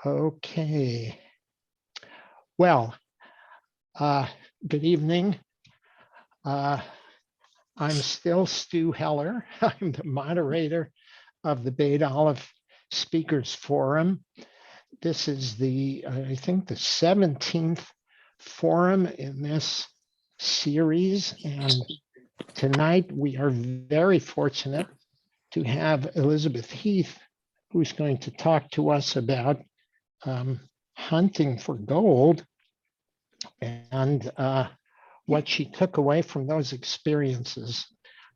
Okay. Well, good evening. I'm still Stu Heller. I'm the moderator of the Bait Olive Speakers Forum. This is I think the 17th forum in this series. And tonight we are very fortunate to have Elizabeth Heath, who's going to talk to us about hunting for gold and what she took away from those experiences.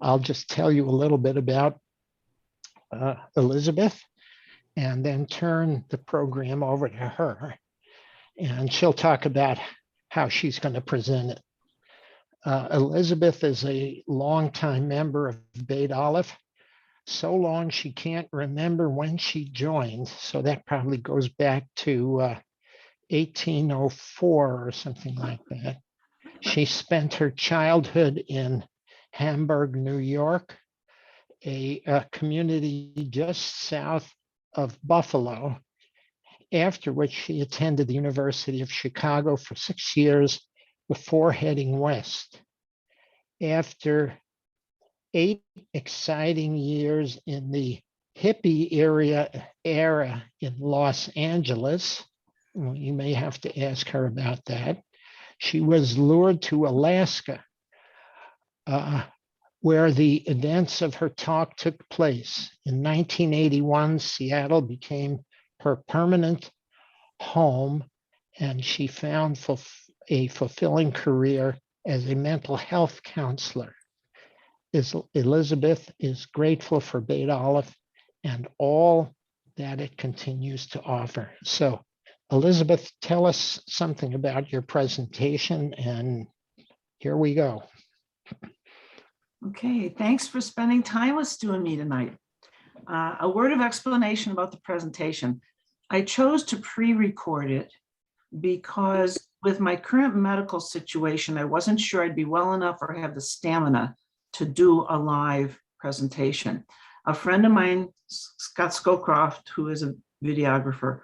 I'll just tell you a little bit about Elizabeth and then turn the program over to her. And she'll talk about how she's going to present it. Elizabeth is a longtime member of Bait Olive. So long she can't remember when she joined. So that probably goes back to 1804 or something like that. She spent her childhood in Hamburg, New York, a community just south of Buffalo, after which she attended the University of Chicago for 6 years before heading west. After 8 exciting years in the hippie era in Los Angeles, well, you may have to ask her about that. She was lured to Alaska, where the events of her talk took place. In 1981, Seattle became her permanent home, and she found a fulfilling career as a mental health counselor. Elizabeth is grateful for Bait Olive and all that it continues to offer. So, Elizabeth, tell us something about your presentation, and here we go. Okay, thanks for spending time with Stu and me tonight. A word of explanation about the presentation. I chose to pre-record it because with my current medical situation, I wasn't sure I'd be well enough or have the stamina to do a live presentation. A friend of mine, Scott Scowcroft, who is a videographer,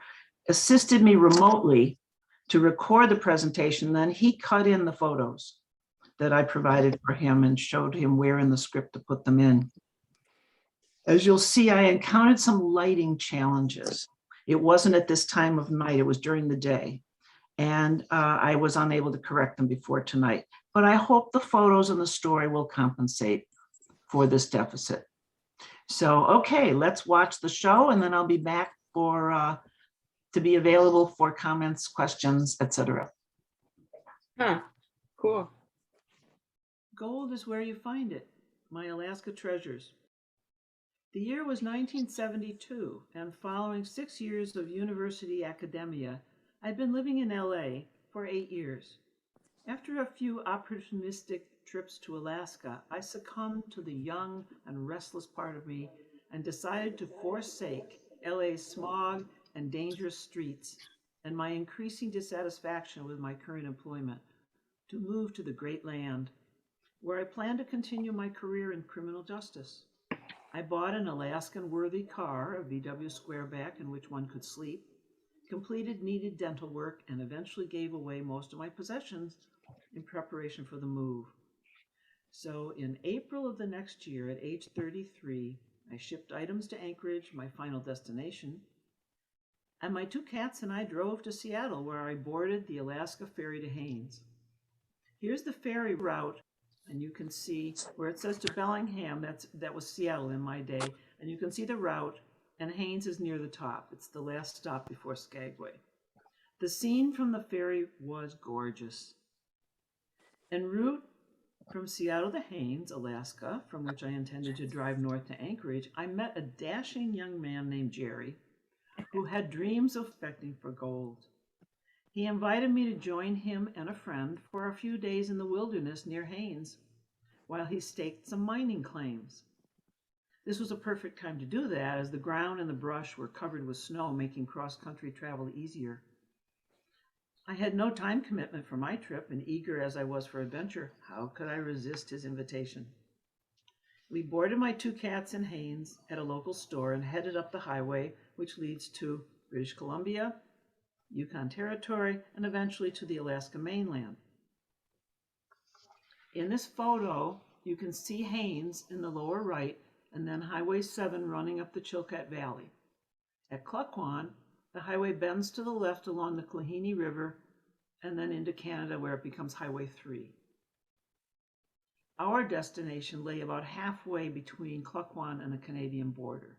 assisted me remotely to record the presentation. Then he cut in the photos that I provided for him and showed him where in the script to put them in. As you'll see, I encountered some lighting challenges. It wasn't at this time of night, it was during the day. And I was unable to correct them before tonight. But I hope the photos and the story will compensate for this deficit. So, okay, let's watch the show, and then I'll be back for to be available for comments, questions, etc. Cool. Gold is where you find it. My Alaska treasures. The year was 1972, and following 6 years of university academia, I'd been living in LA for 8 years. After a few opportunistic trips to Alaska, I succumbed to the young and restless part of me and decided to forsake LA's smog and dangerous streets and my increasing dissatisfaction with my current employment to move to the great land, where I plan to continue my career in criminal justice. I bought an Alaskan-worthy car, a VW Squareback in which one could sleep, completed needed dental work, and eventually gave away most of my possessions in preparation for the move. So in April of the next year, at age 33, I shipped items to Anchorage, my final destination, and my 2 cats and I drove to Seattle, where I boarded the Alaska ferry to Haines. Here's the ferry route, and you can see where it says to Bellingham, that was Seattle in my day, and you can see the route, and Haines is near the top. It's the last stop before Skagway. The scene from the ferry was gorgeous. En route from Seattle to Haines, Alaska, from which I intended to drive north to Anchorage, I met a dashing young man named Jerry, who had dreams of prospecting for gold. He invited me to join him and a friend for a few days in the wilderness near Haines, while he staked some mining claims. This was a perfect time to do that, as the ground and the brush were covered with snow, making cross-country travel easier. I had no time commitment for my trip, and eager as I was for adventure, how could I resist his invitation? We boarded my 2 cats in Haines at a local store and headed up the highway, which leads to British Columbia, Yukon Territory, and eventually to the Alaska mainland. In this photo, you can see Haines in the lower right, and then Highway 7 running up the Chilkat Valley. At Klukwan, the highway bends to the left along the Klehini River and then into Canada, where it becomes Highway 3. Our destination lay about halfway between Klukwan and the Canadian border.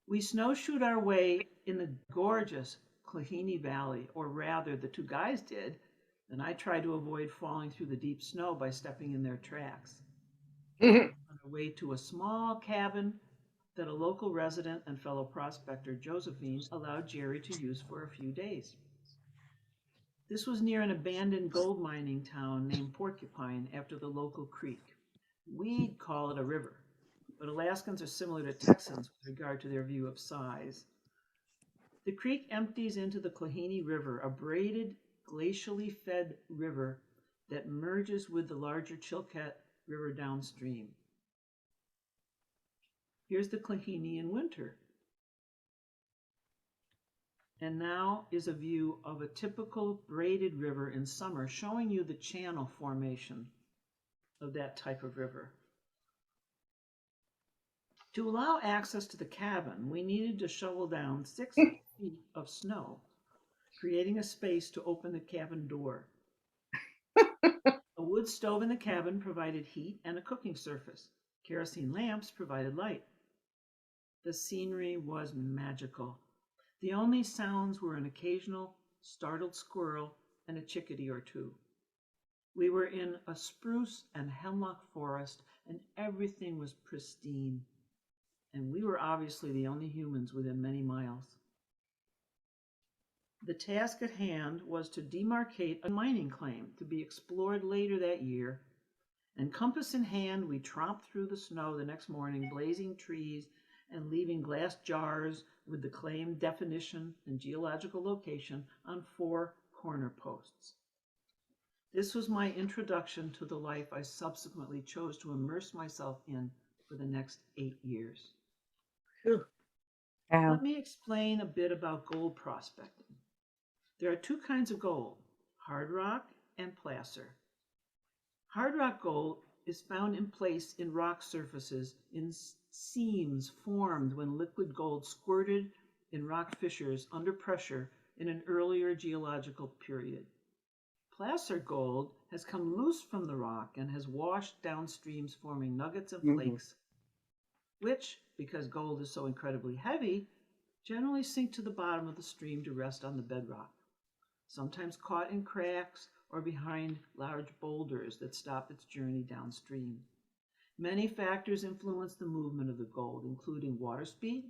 We snowshoed our way in the gorgeous Klehini Valley, or rather, the two guys did, and I tried to avoid falling through the deep snow by stepping in their tracks. On our way to a small cabin that a local resident and fellow prospector, Josephine, allowed Jerry to use for a few days. This was near an abandoned gold mining town named Porcupine after the local creek. We'd call it a river, but Alaskans are similar to Texans with regard to their view of size. The creek empties into the Klehini River, a braided, glacially fed river that merges with the larger Chilkat River downstream. Here's the Klehini in winter. And now is a view of a typical braided river in summer, showing you the channel formation of that type of river. To allow access to the cabin, we needed to shovel down 6 feet of snow, creating a space to open the cabin door. A wood stove in the cabin provided heat and a cooking surface. Kerosene lamps provided light. The scenery was magical. The only sounds were an occasional startled squirrel and a chickadee or two. We were in a spruce and hemlock forest, and everything was pristine. And we were obviously the only humans within many miles. The task at hand was to demarcate a mining claim to be explored later that year, and compass in hand, we tromped through the snow the next morning, blazing trees and leaving glass jars with the claim definition and geological location on 4 corner posts. This was my introduction to the life I subsequently chose to immerse myself in for the next 8 years. Let me explain a bit about gold prospecting. There are 2 kinds of gold, hard rock and placer. Hard rock gold is found in place in rock surfaces in seams formed when liquid gold squirted in rock fissures under pressure in an earlier geological period. Placer gold has come loose from the rock and has washed downstreams, forming nuggets and flakes, which, because gold is so incredibly heavy, generally sink to the bottom of the stream to rest on the bedrock, sometimes caught in cracks or behind large boulders that stop its journey downstream. Many factors influence the movement of the gold, including water speed,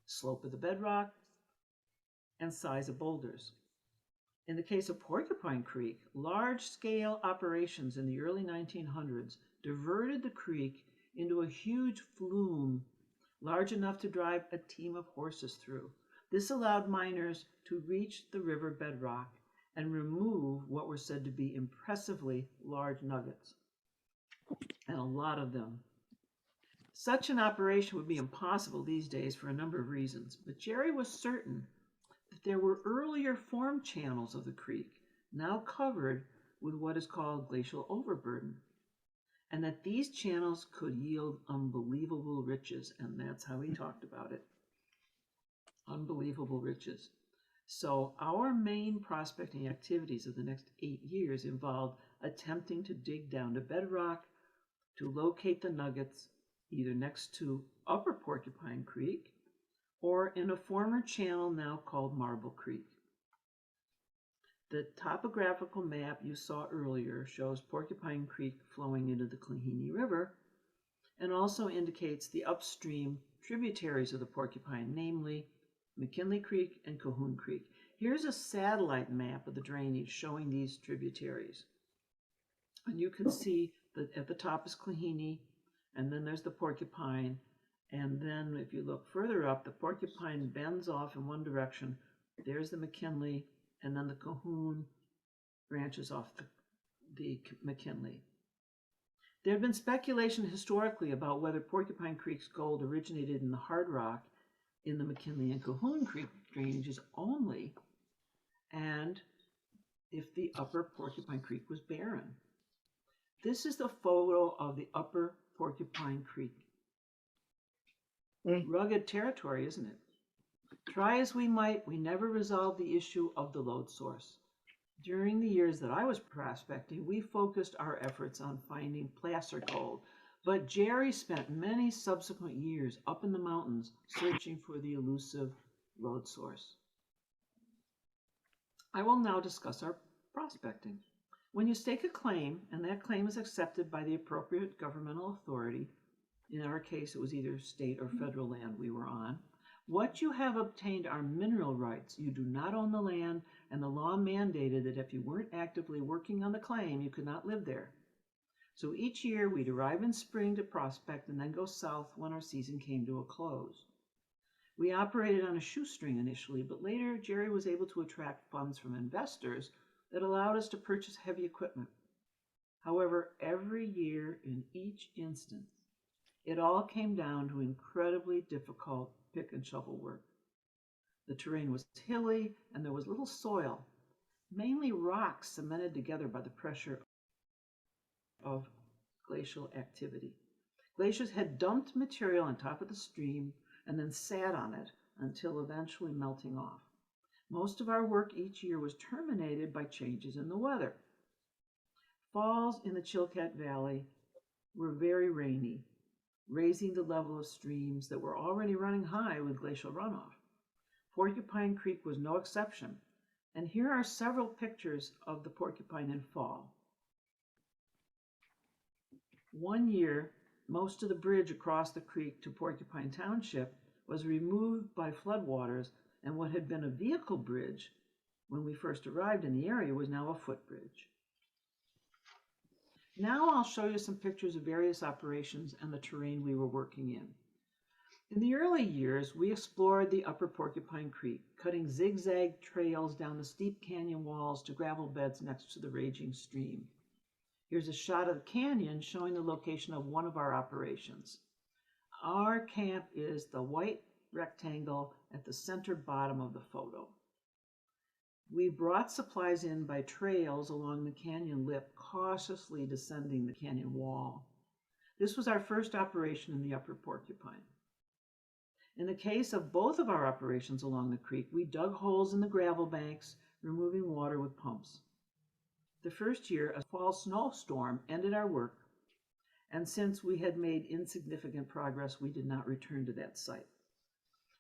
slope of the bedrock, and size of boulders. In the case of Porcupine Creek, large-scale operations in the early 1900s diverted the creek into a huge flume large enough to drive a team of horses through. This allowed miners to reach the river bedrock and remove what were said to be impressively large nuggets, and a lot of them. Such an operation would be impossible these days for a number of reasons, but Jerry was certain that there were earlier formed channels of the creek, now covered with what is called glacial overburden, and that these channels could yield unbelievable riches, and that's how he talked about it. Unbelievable riches. So our main prospecting activities of the next 8 years involved attempting to dig down to bedrock to locate the nuggets either next to Upper Porcupine Creek or in a former channel now called Marble Creek. The topographical map you saw earlier shows Porcupine Creek flowing into the Klehini River and also indicates the upstream tributaries of the Porcupine, namely McKinley Creek and Cahoon Creek. Here's a satellite map of the drainage showing these tributaries. And you can see that at the top is Klehini, and then there's the Porcupine, and then if you look further up, the Porcupine bends off in one direction. There's the McKinley, and then the Cahoon branches off the McKinley. There had been speculation historically about whether Porcupine Creek's gold originated in the hard rock in the McKinley and Cahoon Creek drainages only, and if the upper Porcupine Creek was barren. This is the photo of the upper Porcupine Creek. Rugged territory, isn't it? Try as we might, we never resolved the issue of the lode source. During the years that I was prospecting, we focused our efforts on finding placer gold, but Jerry spent many subsequent years up in the mountains searching for the elusive lode source. I will now discuss our prospecting. When you stake a claim, and that claim is accepted by the appropriate governmental authority, in our case it was either state or federal land we were on, what you have obtained are mineral rights. You do not own the land, and the law mandated that if you weren't actively working on the claim, you could not live there. So each year we'd arrive in spring to prospect and then go south when our season came to a close. We operated on a shoestring initially, but later Jerry was able to attract funds from investors that allowed us to purchase heavy equipment. However, every year in each instance, it all came down to incredibly difficult pick and shovel work. The terrain was hilly and there was little soil, mainly rocks cemented together by the pressure of glacial activity. Glaciers had dumped material on top of the stream and then sat on it until eventually melting off. Most of our work each year was terminated by changes in the weather. Falls in the Chilkat Valley were very rainy, raising the level of streams that were already running high with glacial runoff. Porcupine Creek was no exception, and here are several pictures of the Porcupine in fall. One year, most of the bridge across the creek to Porcupine Township was removed by floodwaters, and what had been a vehicle bridge when we first arrived in the area was now a footbridge. Now I'll show you some pictures of various operations and the terrain we were working in. In the early years, we explored the upper Porcupine Creek, cutting zigzag trails down the steep canyon walls to gravel beds next to the raging stream. Here's a shot of the canyon showing the location of one of our operations. Our camp is the white rectangle at the center bottom of the photo. We brought supplies in by trails along the canyon lip, cautiously descending the canyon wall. This was our first operation in the upper Porcupine. In the case of both of our operations along the creek, we dug holes in the gravel banks, removing water with pumps. The first year, a fall snowstorm ended our work, and since we had made insignificant progress, we did not return to that site.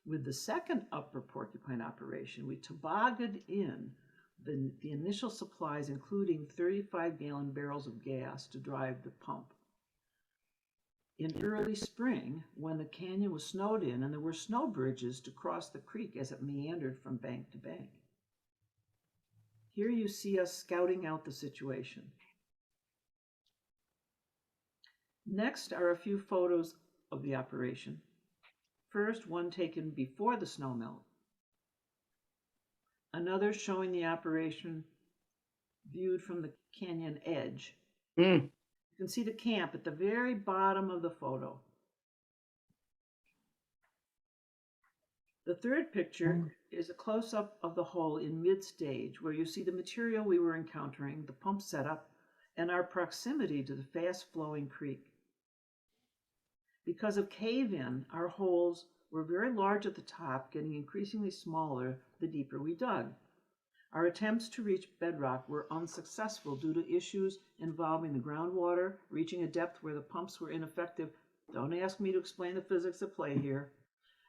With the second upper Porcupine operation, we tobogganed in the initial supplies, including 35-gallon barrels of gas to drive the pump. In early spring, when the canyon was snowed in and there were snow bridges to cross the creek as it meandered from bank to bank. Here you see us scouting out the situation. Next are a few photos of the operation. First, one taken before the snow melt. Another showing the operation viewed from the canyon edge. You can see the camp at the very bottom of the photo. The third picture is a close-up of the hole in mid-stage, where you see the material we were encountering, the pump setup, and our proximity to the fast-flowing creek. Because of cave-in, our holes were very large at the top, getting increasingly smaller the deeper we dug. Our attempts to reach bedrock were unsuccessful due to issues involving the groundwater reaching a depth where the pumps were ineffective. Don't ask me to explain the physics at play here.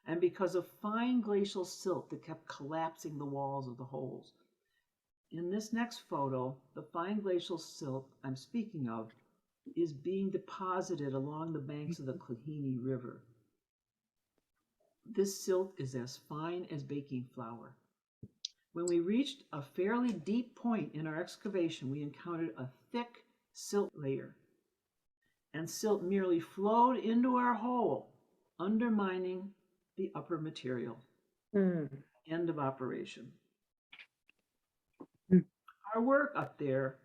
And because of fine glacial silt that kept collapsing the walls of the holes. In this next photo, the fine glacial silt I'm speaking of is being deposited along the banks of the Klahini River. This silt is as fine as baking flour. When we reached a fairly deep point in our excavation, we encountered a thick silt layer, and silt merely flowed into our hole, undermining the upper material. End of operation. Our work up there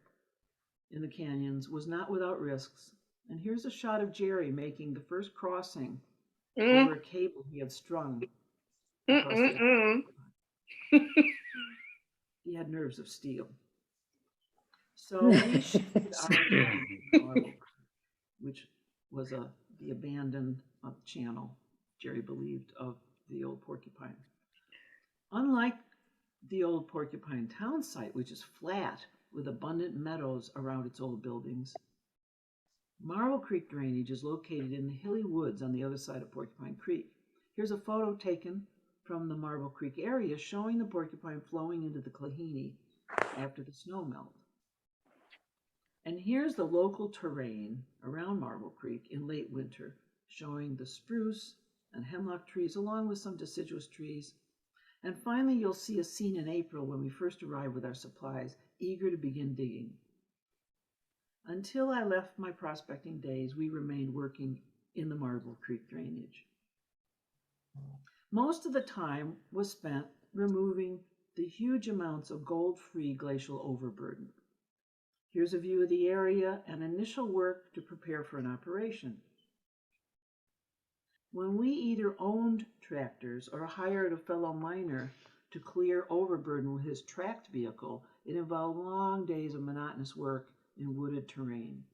in the canyons was not without risks. And here's a shot of Jerry making the first crossing over a cable he had strung across the Mm-mm-mm. he had nerves of steel. So we shifted our digging to Marble Creek, which was the abandoned channel, Jerry believed, of the old Porcupine. Unlike the old Porcupine town site, which is flat with abundant meadows around its old buildings, Marble Creek drainage is located in the hilly woods on the other side of Porcupine Creek. Here's a photo taken from the Marble Creek area showing the Porcupine flowing into the Klahini after the snow melt. And here's the local terrain around Marble Creek in late winter, showing the spruce and hemlock trees along with some deciduous trees. And finally, you'll see a scene in April when we first arrived with our supplies, eager to begin digging. Until I left my prospecting days, we remained working in the Marble Creek drainage. Most of the time was spent removing the huge amounts of gold-free glacial overburden. Here's a view of the area and initial work to prepare for an operation. When we either owned tractors or hired a fellow miner to clear overburden with his tracked vehicle, it involved long days of monotonous work in wooded terrain.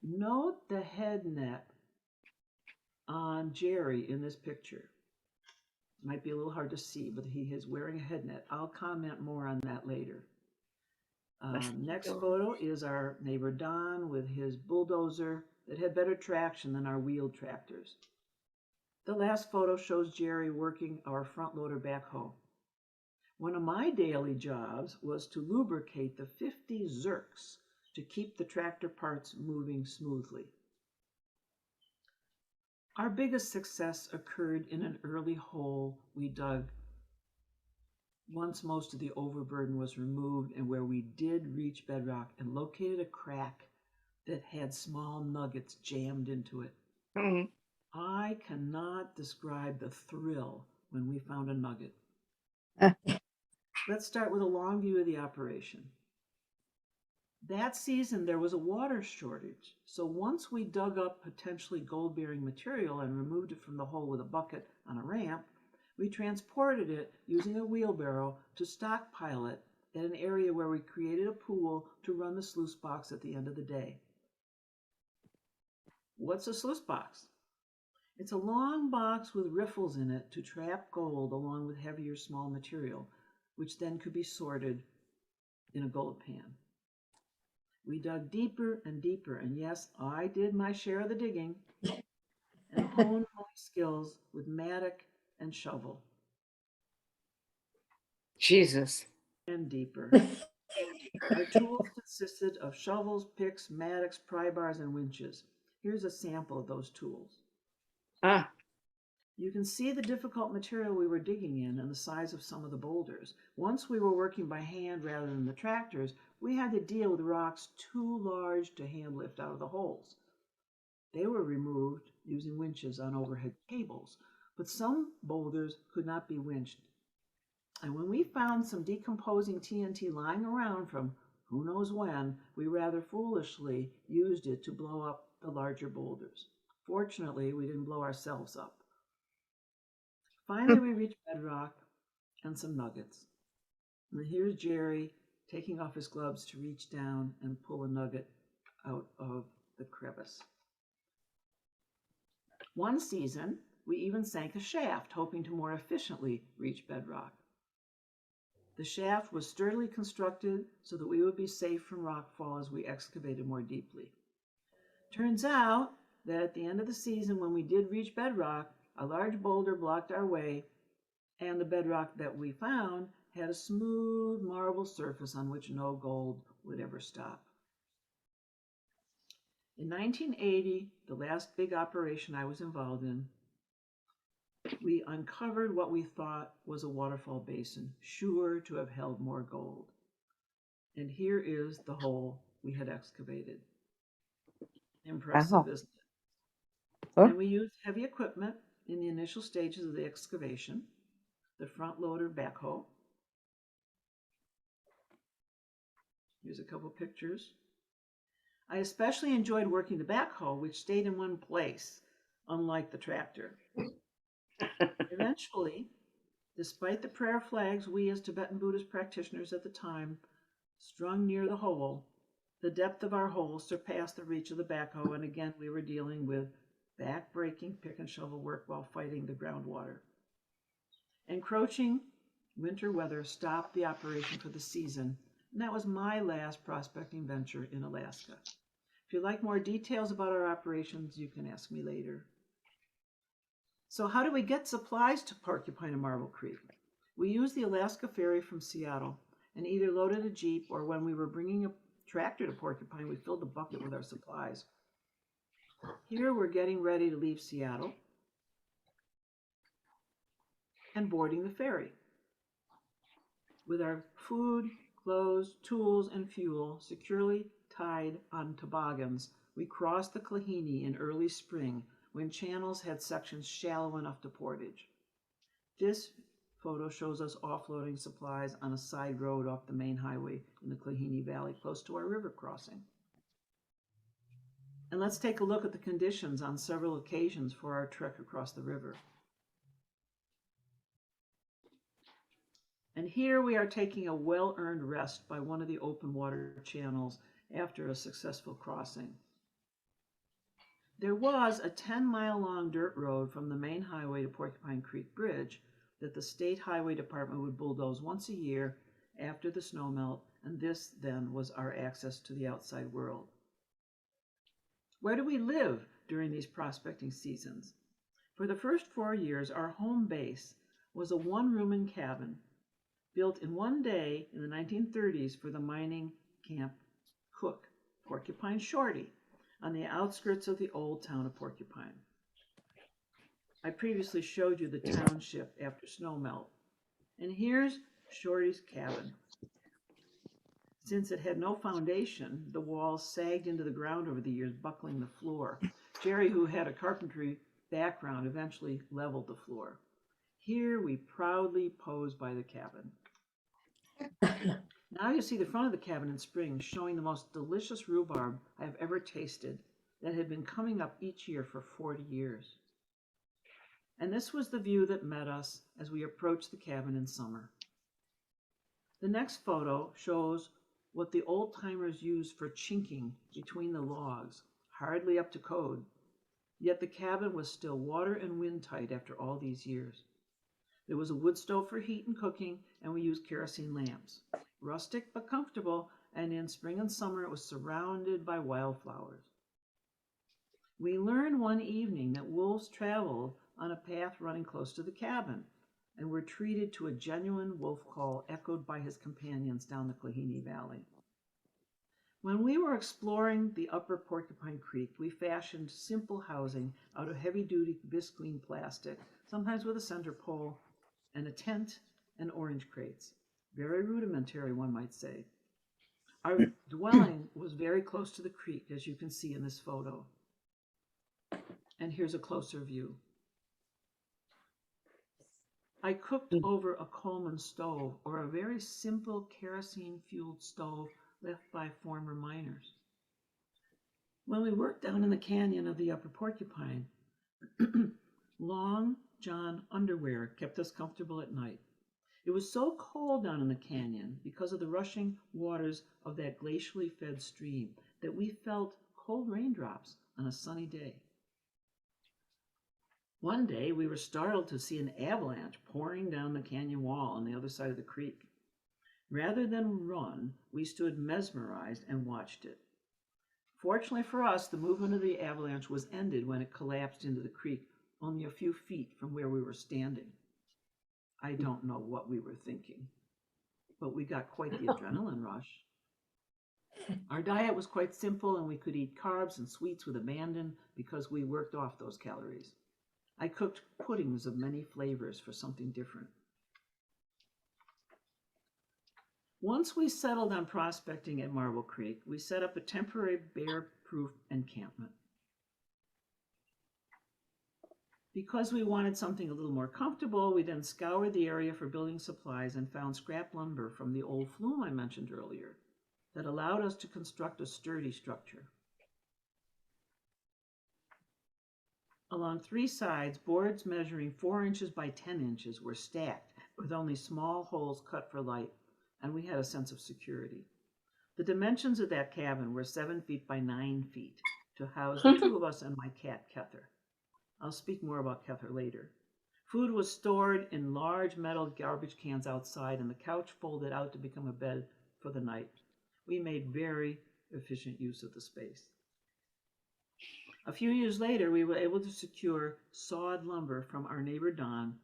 Note the head net on Jerry in this picture. It might be a little hard to see, but he is wearing a head net. I'll comment more on that later. Next photo is our neighbor Don with his bulldozer that had better traction than our wheeled tractors. The last photo shows Jerry working our front loader backhoe. One of my daily jobs was to lubricate the 50 zerks to keep the tractor parts moving smoothly. Our biggest success occurred in an early hole we dug once most of the overburden was removed and where we did reach bedrock and located a crack that had small nuggets jammed into it. Mm. I cannot describe the thrill when we found a nugget. Let's start with a long view of the operation. That season, there was a water shortage, so once we dug up potentially gold-bearing material and removed it from the hole with a bucket on a ramp, we transported it using a wheelbarrow to stockpile it at an area where we created a pool to run the sluice box at the end of the day. What's a sluice box? It's a long box with riffles in it to trap gold along with heavier small material, which then could be sorted in a gold pan. We dug deeper and deeper, and yes, I did my share of the digging and honed my skills with mattock and shovel. Jesus. And deeper. Our tools consisted of shovels, picks, mattocks, pry bars, and winches. Here's a sample of those tools. Ah. You can see the difficult material we were digging in and the size of some of the boulders. Once we were working by hand rather than the tractors, we had to deal with rocks too large to hand lift out of the holes. They were removed using winches on overhead cables, but some boulders could not be winched. And when we found some decomposing TNT lying around from who knows when, we rather foolishly used it to blow up the larger boulders. Fortunately, we didn't blow ourselves up. Finally, we reached bedrock and some nuggets. And here's Jerry taking off his gloves to reach down and pull a nugget out of the crevice. One season, we even sank a shaft, hoping to more efficiently reach bedrock. The shaft was sturdily constructed so that we would be safe from rockfall as we excavated more deeply. Turns out that at the end of the season, when we did reach bedrock, a large boulder blocked our way, and the bedrock that we found had a smooth marble surface on which no gold would ever stop. In 1980, the last big operation I was involved in, we uncovered what we thought was a waterfall basin, sure to have held more gold. And here is the hole we had excavated. Impressive, Wow. isn't it? Huh? And we used heavy equipment in the initial stages of the excavation, the front loader backhoe. Here's a couple pictures. I especially enjoyed working the backhoe, which stayed in one place, unlike the tractor. Eventually, despite the prayer flags we as Tibetan Buddhist practitioners at the time strung near the hole, the depth of our hole surpassed the reach of the backhoe, and again we were dealing with back-breaking pick and shovel work while fighting the groundwater. Encroaching winter weather stopped the operation for the season, and that was my last prospecting venture in Alaska. If you'd like more details about our operations, you can ask me later. So how do we get supplies to Porcupine and Marble Creek? We used the Alaska Ferry from Seattle and either loaded a Jeep, or when we were bringing a tractor to Porcupine, we filled the bucket with our supplies. Here we're getting ready to leave Seattle and boarding the ferry. With our food, clothes, tools, and fuel securely tied on toboggans, we crossed the Klahini in early spring when channels had sections shallow enough to portage. This photo shows us offloading supplies on a side road off the main highway in the Klahini Valley, close to our river crossing. And let's take a look at the conditions on several occasions for our trek across the river. And here we are taking a well-earned rest by one of the open water channels after a successful crossing. There was a 10-mile-long dirt road from the main highway to Porcupine Creek Bridge that the State Highway Department would bulldoze once a year after the snowmelt, and this then was our access to the outside world. Where do we live during these prospecting seasons? For the first 4 years, our home base was a one-room cabin built in one day in the 1930s for the mining camp cook, Porcupine Shorty, on the outskirts of the old town of Porcupine. I previously showed you the township after snowmelt, and here's Shorty's cabin. Since it had no foundation, the walls sagged into the ground over the years, buckling the floor. Jerry, who had a carpentry background, eventually leveled the floor. Here we proudly pose by the cabin. Now you see the front of the cabin in spring, showing the most delicious rhubarb I have ever tasted that had been coming up each year for 40 years. And this was the view that met us as we approached the cabin in summer. The next photo shows what the old-timers used for chinking between the logs, hardly up to code. Yet the cabin was still water and wind tight after all these years. There was a wood stove for heat and cooking, and we used kerosene lamps. Rustic but comfortable, and in spring and summer it was surrounded by wildflowers. We learned one evening that wolves traveled on a path running close to the cabin, and were treated to a genuine wolf call echoed by his companions down the Klahini Valley. When we were exploring the upper Porcupine Creek, we fashioned simple housing out of heavy-duty visqueen plastic, sometimes with a center pole, and a tent and orange crates. Very rudimentary, one might say. Our dwelling was very close to the creek, as you can see in this photo. And here's a closer view. I cooked over a Coleman stove, or a very simple kerosene-fueled stove left by former miners. When we worked down in the canyon of the Upper Porcupine, long john underwear kept us comfortable at night. It was so cold down in the canyon because of the rushing waters of that glacially fed stream that we felt cold raindrops on a sunny day. One day we were startled to see an avalanche pouring down the canyon wall on the other side of the creek. Rather than run, we stood mesmerized and watched it. Fortunately for us, the movement of the avalanche was ended when it collapsed into the creek only a few feet from where we were standing. I don't know what we were thinking, but we got quite the adrenaline rush. Our diet was quite simple, and we could eat carbs and sweets with abandon because we worked off those calories. I cooked puddings of many flavors for something different. Once we settled on prospecting at Marble Creek, we set up a temporary bear-proof encampment. Because we wanted something a little more comfortable, we then scoured the area for building supplies and found scrap lumber from the old flume I mentioned earlier that allowed us to construct a sturdy structure. Along three sides, boards measuring 4 inches by 10 inches were stacked with only small holes cut for light, and we had a sense of security. The dimensions of that cabin were 7 feet by 9 feet to house the two of us and my cat, Kether. I'll speak more about Kether later. Food was stored in large metal garbage cans outside, and the couch folded out to become a bed for the night. We made very efficient use of the space. A few years later, we were able to secure sawed lumber from our neighbor Don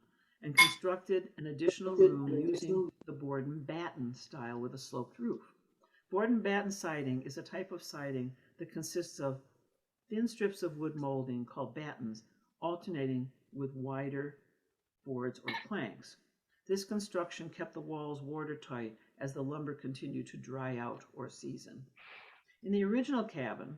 and constructed an additional room using the board and batten style with a sloped roof. Board and batten siding is a type of siding that consists of thin strips of wood molding called battens alternating with wider boards or planks. This construction kept the walls watertight as the lumber continued to dry out or season. In the original cabin,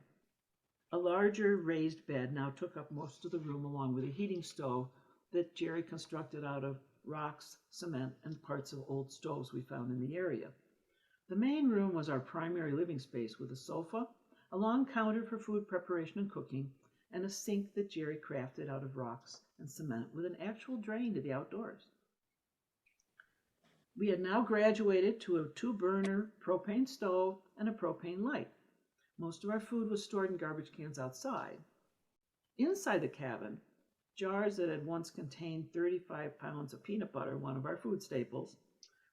a larger raised bed now took up most of the room along with a heating stove that Jerry constructed out of rocks, cement, and parts of old stoves we found in the area. The main room was our primary living space with a sofa, a long counter for food preparation and cooking, and a sink that Jerry crafted out of rocks and cement with an actual drain to the outdoors. We had now graduated to a 2-burner propane stove and a propane light. Most of our food was stored in garbage cans outside. Inside the cabin, jars that had once contained 35 pounds of peanut butter, one of our food staples,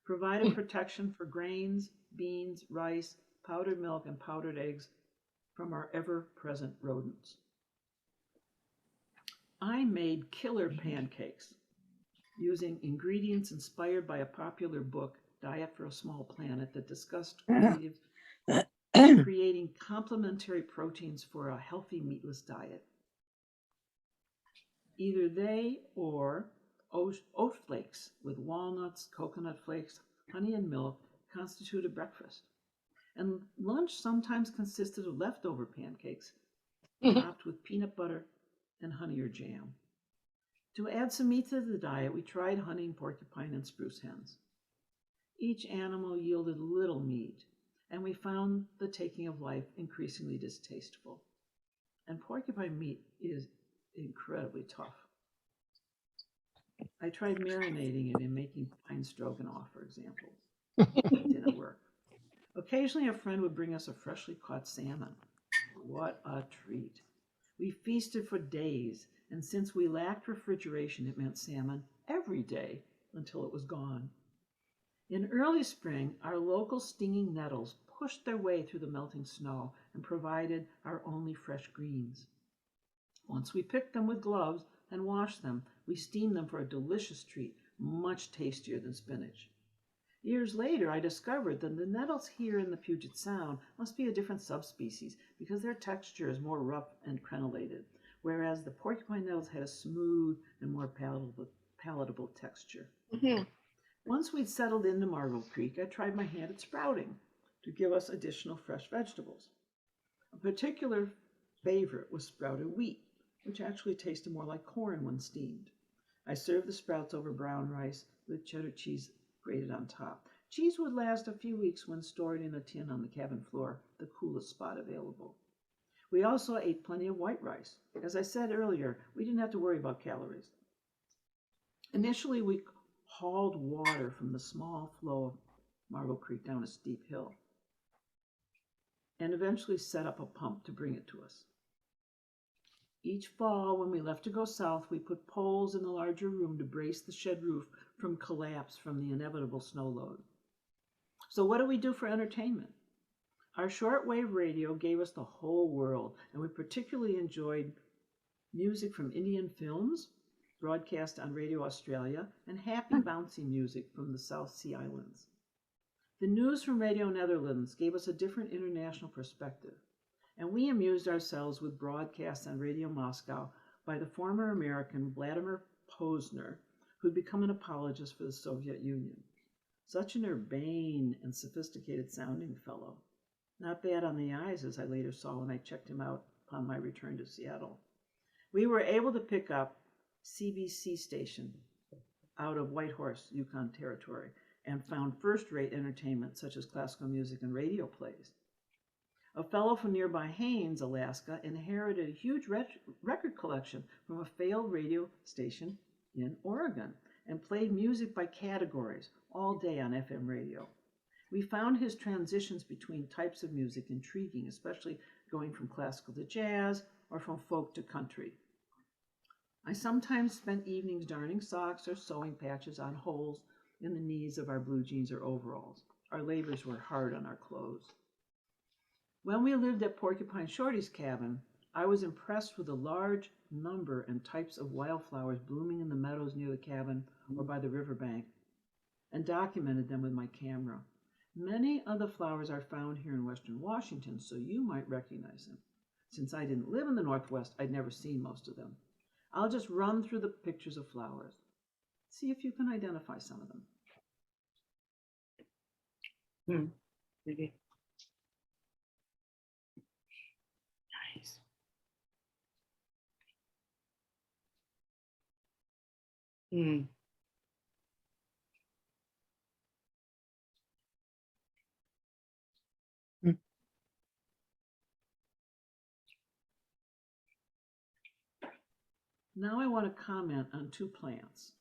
provided protection for grains, beans, rice, powdered milk, and powdered eggs from our ever-present rodents. I made killer pancakes using ingredients inspired by a popular book, Diet for a Small Planet, that discussed creating complementary proteins for a healthy meatless diet. Either they or oat flakes with walnuts, coconut flakes, honey, and milk constituted breakfast. And lunch sometimes consisted of leftover pancakes topped with peanut butter and honey or jam. To add some meat to the diet, we tried hunting porcupine and spruce hens. Each animal yielded little meat, and we found the taking of life increasingly distasteful. And porcupine meat is incredibly tough. I tried marinating it and making fine stroganoff, for example. It didn't work. Occasionally, a friend would bring us a freshly caught salmon. What a treat. We feasted for days, and since we lacked refrigeration, it meant salmon every day until it was gone. In early spring, our local stinging nettles pushed their way through the melting snow and provided our only fresh greens. Once we picked them with gloves and washed them, we steamed them for a delicious treat, much tastier than spinach. Years later, I discovered that the nettles here in the Puget Sound must be a different subspecies because their texture is more rough and crenellated, whereas the porcupine nettles had a smooth and more palatable texture. Mhm. Once we'd settled into Marble Creek, I tried my hand at sprouting to give us additional fresh vegetables. A particular favorite was sprouted wheat, which actually tasted more like corn when steamed. I served the sprouts over brown rice with cheddar cheese grated on top. Cheese would last a few weeks when stored in a tin on the cabin floor, the coolest spot available. We also ate plenty of white rice. As I said earlier, we didn't have to worry about calories. Initially, we hauled water from the small flow of Marble Creek down a steep hill and eventually set up a pump to bring it to us. Each fall, when we left to go south, we put poles in the larger room to brace the shed roof from collapse from the inevitable snow load. So what do we do for entertainment? Our shortwave radio gave us the whole world, and we particularly enjoyed music from Indian films, broadcast on Radio Australia, and happy bouncy music from the South Sea Islands. The news from Radio Netherlands gave us a different international perspective, and we amused ourselves with broadcasts on Radio Moscow by the former American Vladimir Posner, who'd become an apologist for the Soviet Union. Such an urbane and sophisticated sounding fellow. Not bad on the eyes, as I later saw when I checked him out upon my return to Seattle. We were able to pick up CBC station out of Whitehorse, Yukon Territory, and found first-rate entertainment such as classical music and radio plays. A fellow from nearby Haines, Alaska, inherited a huge record collection from a failed radio station in Oregon and played music by categories all day on FM radio. We found his transitions between types of music intriguing, especially going from classical to jazz or from folk to country. I sometimes spent evenings darning socks or sewing patches on holes in the knees of our blue jeans or overalls. Our labors were hard on our clothes. When we lived at Porcupine Shorty's cabin, I was impressed with the large number and types of wildflowers blooming in the meadows near the cabin or by the riverbank, and documented them with my camera. Many of the flowers are found here in Western Washington, so you might recognize them. Since I didn't live in the Northwest, I'd never seen most of them. I'll just run through the pictures of flowers. See if you can identify some of them. Maybe. Nice. Now I want to comment on two plants.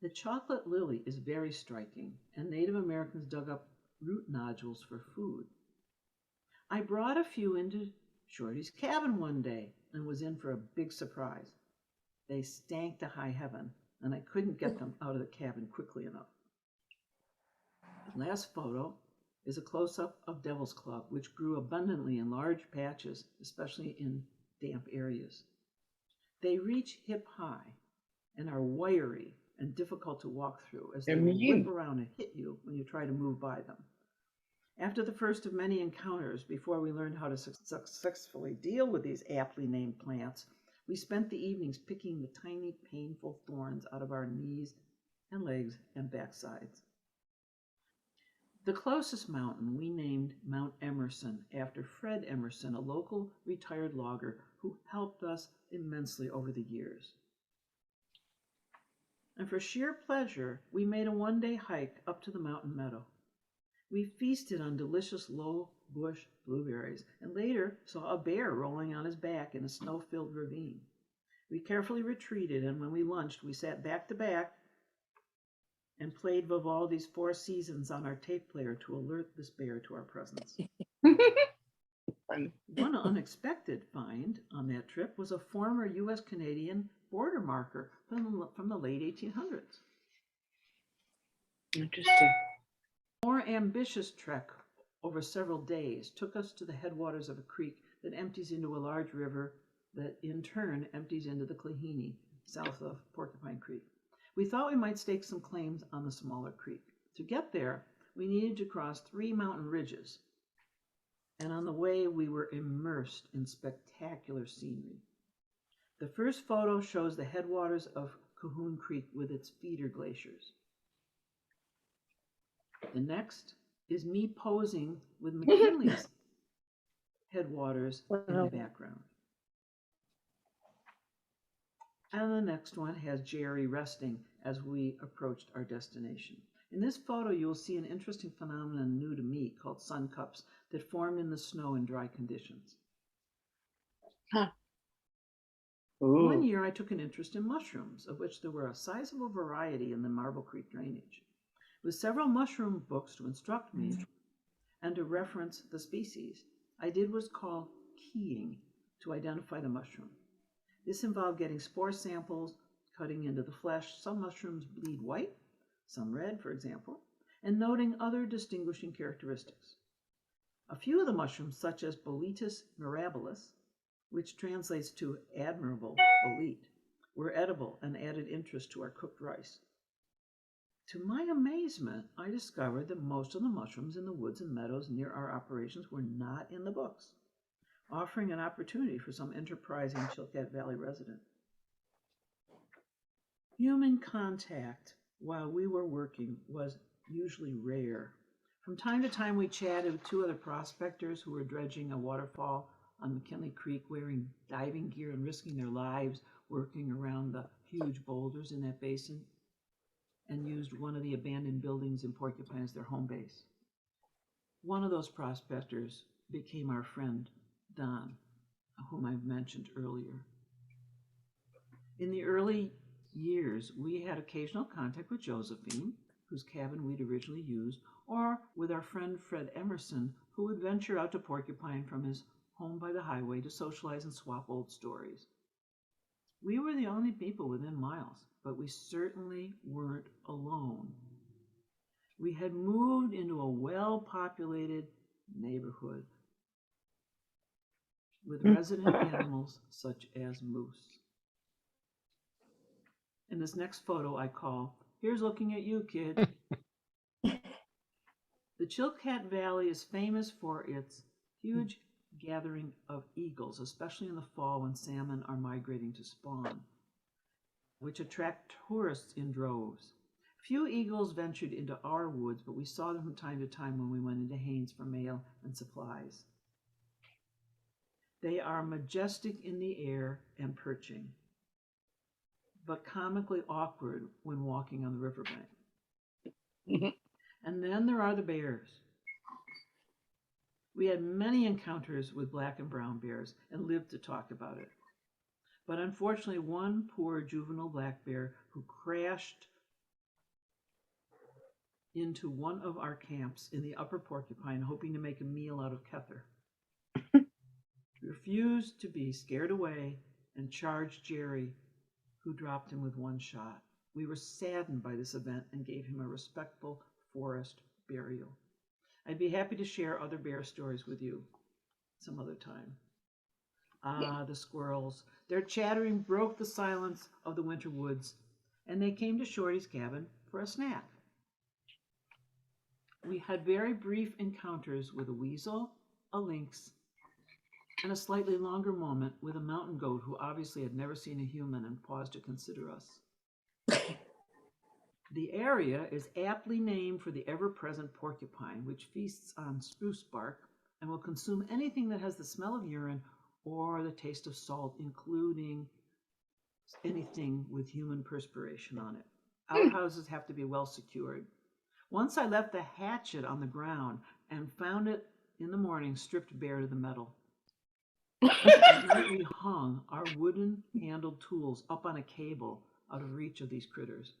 The chocolate lily is very striking, and Native Americans dug up root nodules for food. I brought a few into Shorty's cabin one day and was in for a big surprise. They stank to high heaven, and I couldn't get them out of the cabin quickly enough. The last photo is a close-up of Devil's Club, which grew abundantly in large patches, especially in damp areas. They reach hip high and are wiry and difficult to walk through, as they will whip around and hit you when you try to move by them. After the first of many encounters, before we learned how to successfully deal with these aptly named plants, we spent the evenings picking the tiny, painful thorns out of our knees and legs and backsides. The closest mountain we named Mount Emerson after Fred Emerson, a local retired logger who helped us immensely over the years. And for sheer pleasure, we made a one-day hike up to the mountain meadow. We feasted on delicious low bush blueberries and later saw a bear rolling on his back in a snow-filled ravine. We carefully retreated, and when we lunched, we sat back to back and played Vivaldi's Four Seasons on our tape player to alert this bear to our presence. One unexpected find on that trip was a former U.S.-Canadian border marker from the late 1800s. Interesting. A more ambitious trek over several days took us to the headwaters of a creek that empties into a large river that in turn empties into the Klehini, south of Porcupine Creek. We thought we might stake some claims on the smaller creek. To get there, we needed to cross 3 mountain ridges, and on the way we were immersed in spectacular scenery. The first photo shows the headwaters of Cahoon Creek with its feeder glaciers. The next is me posing with McKinley's headwaters in the background. And the next one has Jerry resting as we approached our destination. In this photo, you will see an interesting phenomenon new to me called sun cups that form in the snow in dry conditions. One year, I took an interest in mushrooms, of which there were a sizable variety in the Marble Creek drainage. With several mushroom books to instruct me and to reference the species, I did what's called keying to identify the mushroom. This involved getting spore samples, cutting into the flesh. Some mushrooms bleed white, some red, for example, and noting other distinguishing characteristics. A few of the mushrooms, such as Boletus mirabilis, which translates to admirable bolete, were edible and added interest to our cooked rice. To my amazement, I discovered that most of the mushrooms in the woods and meadows near our operations were not in the books, offering an opportunity for some enterprising Chilkat Valley resident. Human contact while we were working was usually rare. From time to time, we chatted with 2 other prospectors who were dredging a waterfall on McKinley Creek, wearing diving gear and risking their lives working around the huge boulders in that basin, and used one of the abandoned buildings in Porcupine as their home base. One of those prospectors became our friend, Don, whom I mentioned earlier. In the early years, we had occasional contact with Josephine, whose cabin we'd originally used, or with our friend Fred Emerson, who would venture out to Porcupine from his home by the highway to socialize and swap old stories. We were the only people within miles, but we certainly weren't alone. We had moved into a well-populated neighborhood with resident animals such as moose. And this next photo I call, "Here's looking at you, kid." The Chilkat Valley is famous for its huge gathering of eagles, especially in the fall when salmon are migrating to spawn, which attract tourists in droves. Few eagles ventured into our woods, but we saw them from time to time when we went into Haines for mail and supplies. They are majestic in the air and perching, but comically awkward when walking on the riverbank. And then there are the bears. We had many encounters with black and brown bears and lived to talk about it. But unfortunately, one poor juvenile black bear who crashed into one of our camps in the upper Porcupine, hoping to make a meal out of Kether, refused to be scared away and charged Jerry, who dropped him with one shot. We were saddened by this event and gave him a respectful forest burial. I'd be happy to share other bear stories with you some other time. The squirrels. Their chattering broke the silence of the winter woods, and they came to Shorty's cabin for a snack. We had very brief encounters with a weasel, a lynx, and a slightly longer moment with a mountain goat who obviously had never seen a human and paused to consider us. The area is aptly named for the ever-present porcupine, which feasts on spruce bark and will consume anything that has the smell of urine or the taste of salt, including anything with human perspiration on it. Outhouses have to be well secured. Once I left the hatchet on the ground and found it in the morning stripped bare to the metal. At night we hung our wooden-handled tools up on a cable out of reach of these critters.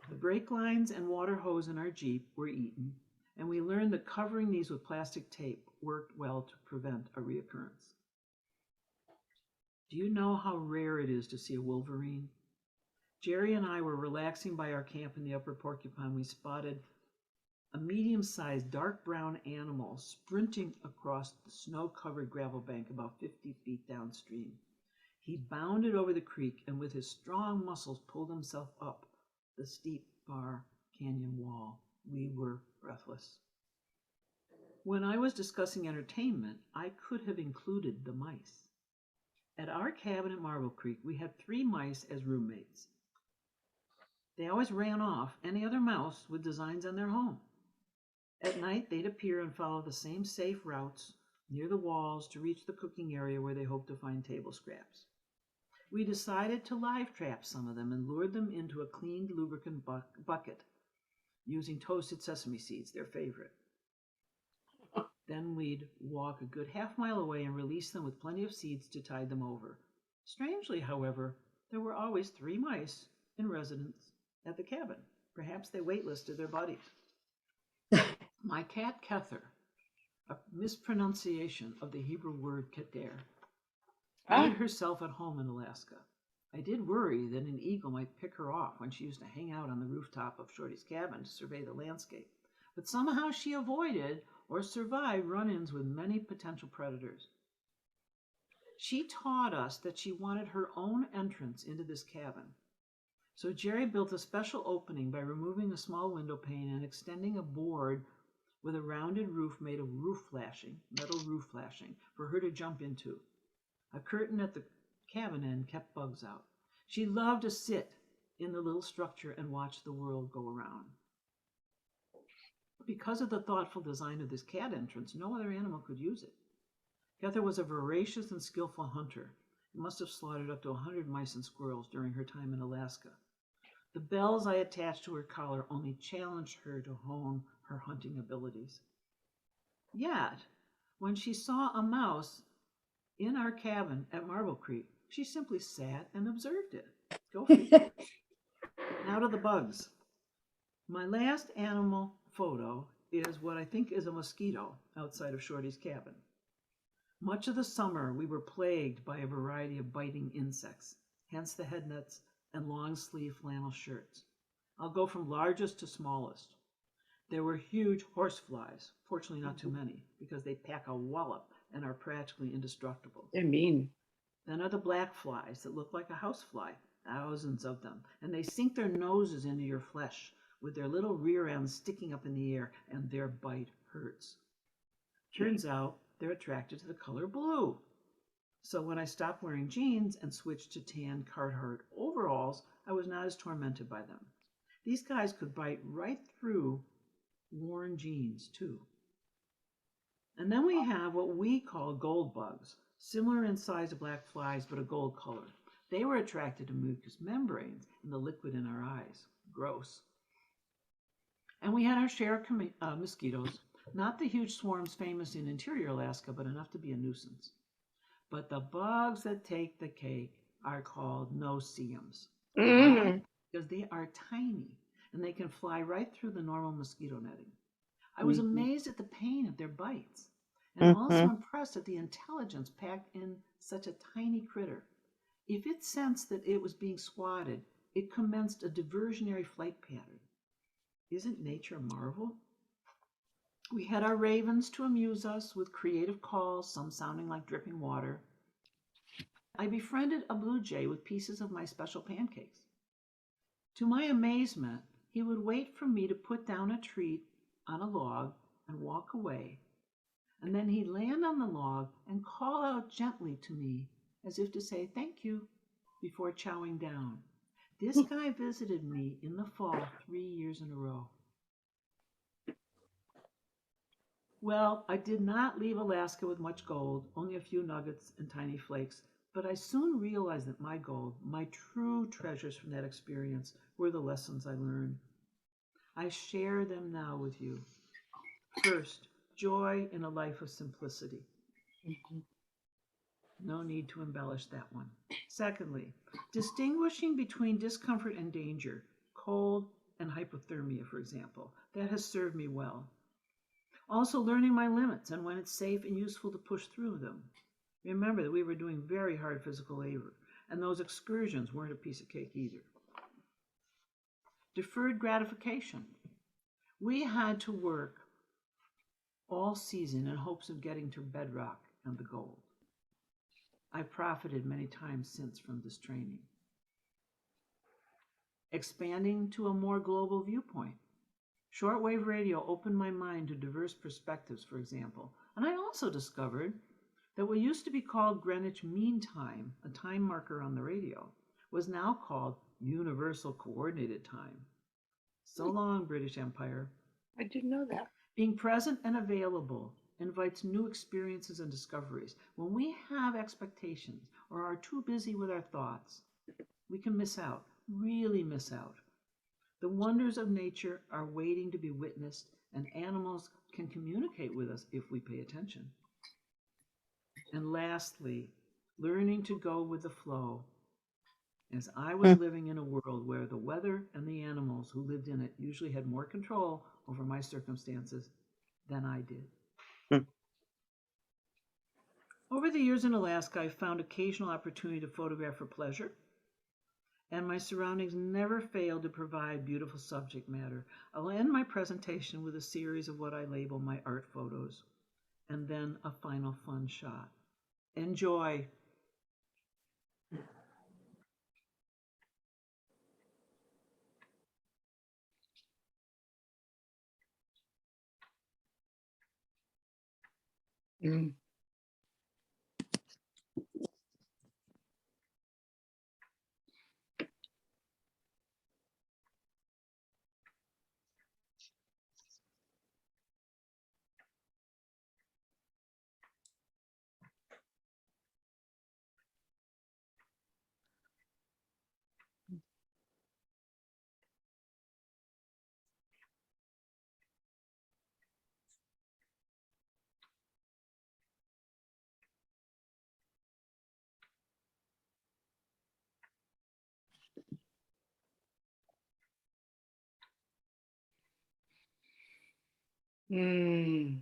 The brake lines and water hose in our Jeep were eaten, and we learned that covering these with plastic tape worked well to prevent a reoccurrence. Do you know how rare it is to see a wolverine? Jerry and I were relaxing by our camp in the upper Porcupine. We spotted a medium-sized dark brown animal sprinting across the snow-covered gravel bank about 50 feet downstream. He bounded over the creek and with his strong muscles pulled himself up the steep Bar Canyon wall. We were breathless. When I was discussing entertainment, I could have included the mice. At our cabin at Marble Creek, we had 3 mice as roommates. They always ran off any other mouse with designs on their home. At night, they'd appear and follow the same safe routes near the walls to reach the cooking area where they hoped to find table scraps. We decided to live trap some of them and lured them into a cleaned lubricant bucket using toasted sesame seeds, their favorite. Then we'd walk a good half-mile away and release them with plenty of seeds to tide them over. Strangely, however, there were always 3 mice in residence at the cabin. Perhaps they waitlisted their buddies. My cat Kether, a mispronunciation of the Hebrew word keter, made herself at home in Alaska. I did worry that an eagle might pick her off when she used to hang out on the rooftop of Shorty's cabin to survey the landscape, but somehow she avoided or survived run-ins with many potential predators. She taught us that she wanted her own entrance into this cabin. So Jerry built a special opening by removing a small window pane and extending a board with a rounded roof made of metal roof flashing, for her to jump into. A curtain at the cabin end kept bugs out. She loved to sit in the little structure and watch the world go around. Because of the thoughtful design of this cat entrance, no other animal could use it. Kether was a voracious and skillful hunter. He must have slaughtered up to 100 mice and squirrels during her time in Alaska. The bells I attached to her collar only challenged her to hone her hunting abilities. Yet, when she saw a mouse in our cabin at Marble Creek, she simply sat and observed it. Go figure. Now to the bugs. My last animal photo is what I think is a mosquito outside of Shorty's cabin. Much of the summer, we were plagued by a variety of biting insects, hence the head nets and long sleeve flannel shirts. I'll go from largest to smallest. There were huge horseflies, fortunately not too many, because they pack a wallop and are practically indestructible. They're mean. Then are the black flies that look like a housefly, thousands of them, and they sink their noses into your flesh with their little rear ends sticking up in the air, and their bite hurts. Turns out they're attracted to the color blue. So when I stopped wearing jeans and switched to tan Carhartt overalls, I was not as tormented by them. These guys could bite right through worn jeans, too. And then we have what we call gold bugs, similar in size to black flies, but a gold color. They were attracted to mucous membranes and the liquid in our eyes. Gross. And we had our share of mosquitoes, not the huge swarms famous in interior Alaska, but enough to be a nuisance. But the bugs that take the cake are called no-see-ums. Because they are tiny and they can fly right through the normal mosquito netting. I was amazed at the pain of their bites and also impressed at the intelligence packed in such a tiny critter. If it sensed that it was being swatted, it commenced a diversionary flight pattern. Isn't nature a marvel? We had our ravens to amuse us with creative calls, some sounding like dripping water. I befriended a blue jay with pieces of my special pancakes. To my amazement, he would wait for me to put down a treat on a log and walk away, and then he'd land on the log and call out gently to me as if to say thank you before chowing down. This guy visited me in the fall 3 years in a row. Well, I did not leave Alaska with much gold, only a few nuggets and tiny flakes, but I soon realized that my gold, my true treasures from that experience, were the lessons I learned. I share them now with you. First, joy in a life of simplicity. No need to embellish that one. Secondly, distinguishing between discomfort and danger, cold and hypothermia, for example. That has served me well. Also learning my limits and when it's safe and useful to push through them. Remember that we were doing very hard physical labor, and those excursions weren't a piece of cake either. Deferred gratification. We had to work all season in hopes of getting to bedrock and the gold. I profited many times since from this training. Expanding to a more global viewpoint. Shortwave radio opened my mind to diverse perspectives, for example, and I also discovered that what used to be called Greenwich Mean Time, a time marker on the radio, was now called Universal Coordinated Time. So long, British Empire. I didn't know that. Being present and available invites new experiences and discoveries. When we have expectations or are too busy with our thoughts, we can miss out, really miss out. The wonders of nature are waiting to be witnessed, and animals can communicate with us if we pay attention. And lastly, learning to go with the flow. As I was living in a world where the weather and the animals who lived in it usually had more control over my circumstances than I did. Over the years in Alaska, I found occasional opportunity to photograph for pleasure, and my surroundings never failed to provide beautiful subject matter. I'll end my presentation with a series of what I label my art photos, and then a final fun shot. Enjoy. Mm. Hmm.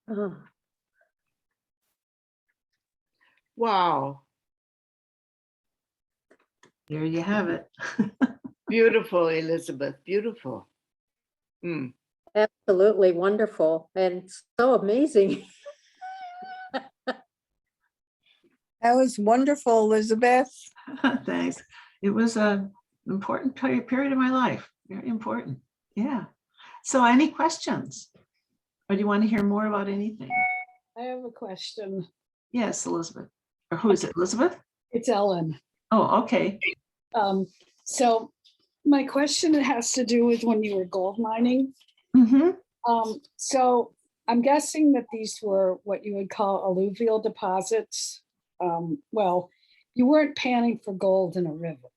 Oh, Wow. There you have it. Beautiful, Elizabeth. Beautiful. Mm. absolutely wonderful and so amazing. That was wonderful, Elizabeth. Thanks. It was an important period of my life. Very important. Yeah. So any questions? Or do you want to hear more about anything? I have a question. Yes, Elizabeth. Or who is it, Elizabeth? It's Ellen. Oh, okay. So my question has to do with when you were gold mining. Mm-hmm. So I'm guessing that these were what you would call alluvial deposits. Well, you weren't panning for gold in a river.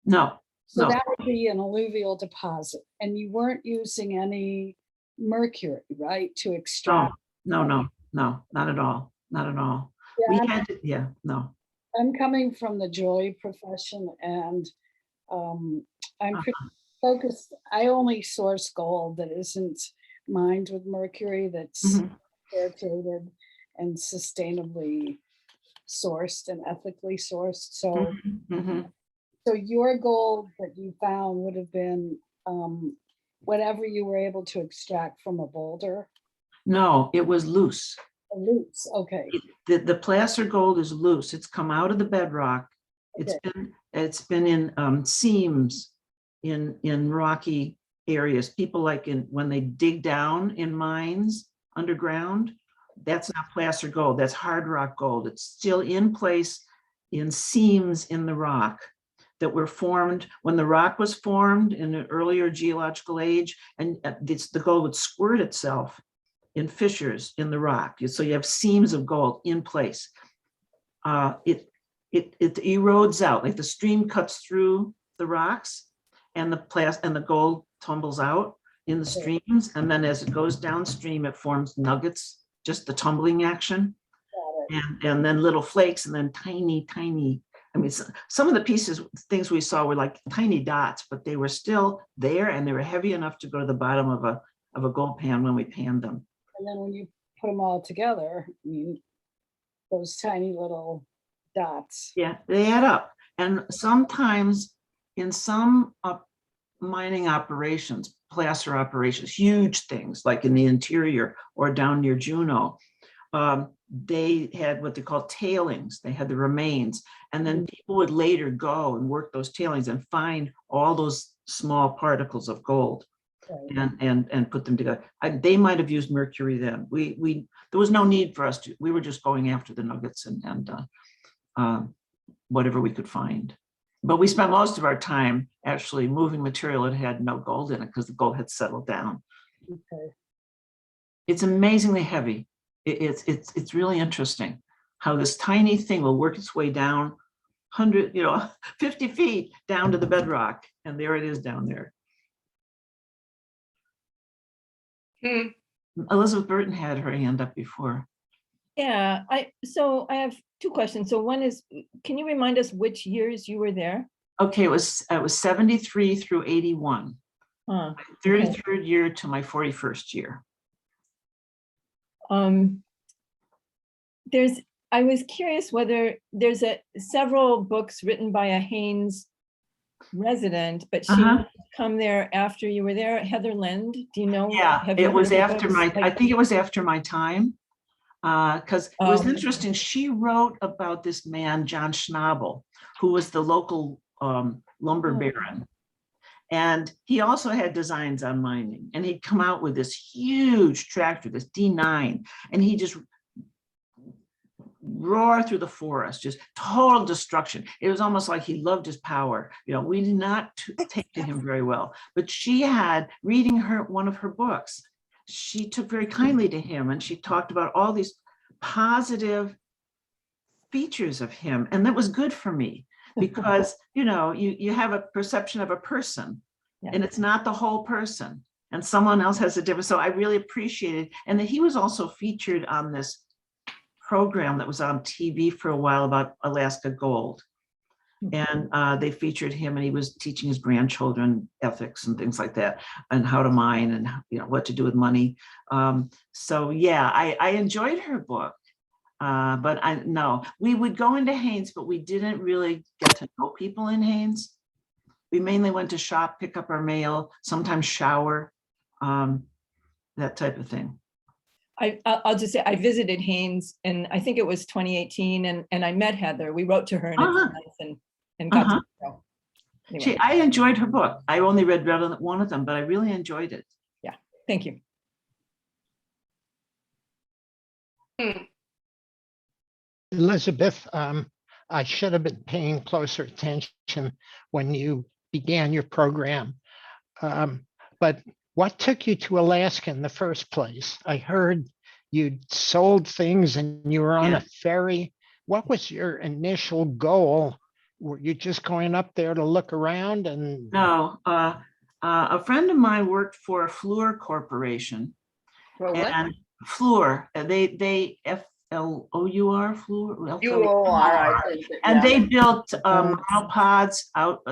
No, So no. that would be an alluvial deposit. And you weren't using any mercury, right, to extract? No, not at all. Not at all. Yeah, No. I'm coming from the jewelry profession, and I'm pretty focused. I only source gold that isn't mined with mercury, that's Mhm. fair traded and sustainably sourced and ethically sourced. So, Mhm. so your gold that you found would have been whatever you were able to extract from a boulder. No, it was loose. Loose. Okay. The placer gold is loose. It's come out of the bedrock. It's been in seams in rocky areas. People like when they dig down in mines underground, that's not placer gold, that's hard rock gold. It's still in place in seams in the rock that were formed when the rock was formed in an earlier geological age, and the gold would squirt itself in fissures in the rock. So you have seams of gold in place. It erodes out, like the stream cuts through the rocks and the gold tumbles out in the streams. And then as it goes downstream, it forms nuggets, just the tumbling action. And then little flakes, and then tiny, I mean, some of the things we saw were like tiny dots, but they were still there, and they were heavy enough to go to the bottom of a gold pan when we panned them. And then when you put them all together, I mean, those tiny little dots. Yeah, they add up. And sometimes in some mining operations, placer operations, huge things like in the interior or down near Juneau, they had what they call tailings. They had the remains, and then people would later go and work those tailings and find all those small particles of gold. Right. And put them together. They might have used mercury then. There was no need for us to. We were just going after the nuggets and whatever we could find. But we spent most of our time actually moving material that had no gold in it because the gold had settled down. Okay. It's amazingly heavy. It's really interesting how this tiny thing will work its way down 50 feet down to the bedrock, and there it is down there. Elizabeth Burton had her hand up before. Yeah, so I have two questions. So one is, can you remind us which years you were there? Okay, it was 73 through 81. Huh. 33rd year to my 41st year. I was curious whether there's several books written by a Haynes resident, but she come there after you were there. Heather Lind, do you know? Yeah, it was after I think it was after my time. Because it was interesting. She wrote about this man, John Schnabel, who was the local lumber baron. And he also had designs on mining. And he'd come out with this huge tractor, this D9, and he just roar through the forest, just total destruction. It was almost like he loved his power. We did not take to him very well. But she had, reading one of her books, she took very kindly to him, and she talked about all these positive features of him, and that was good for me. because, you know, you have a perception of a person Yeah. and it's not the whole person, and someone else has a different. So I really appreciated, and that he was also featured on this program that was on TV for a while about Alaska Gold. And they featured him, and he was teaching his grandchildren ethics and things like that, and how to mine, and you know what to do with money. So yeah, I enjoyed her book, but we would go into Haines, but we didn't really get to know people in Haines. We mainly went to shop, pick up our mail, sometimes shower, that type of thing. I'll just say I visited Haines, and I think it was 2018, and I met Heather. We wrote to her in advance and got to know. Anyway, I enjoyed her book. I only read one of them, but I really enjoyed it. yeah, thank you. Elizabeth, I should have been paying closer attention when you began your program. But what took you to Alaska in the first place? I heard you sold things and you were on Yeah. a ferry. What was your initial goal? Were you just going up there to look around? And No, a friend of mine worked for a Fluor Corporation. For what? And Fluor, they Flour, Fluor. I think. And Yeah. they built monopods out.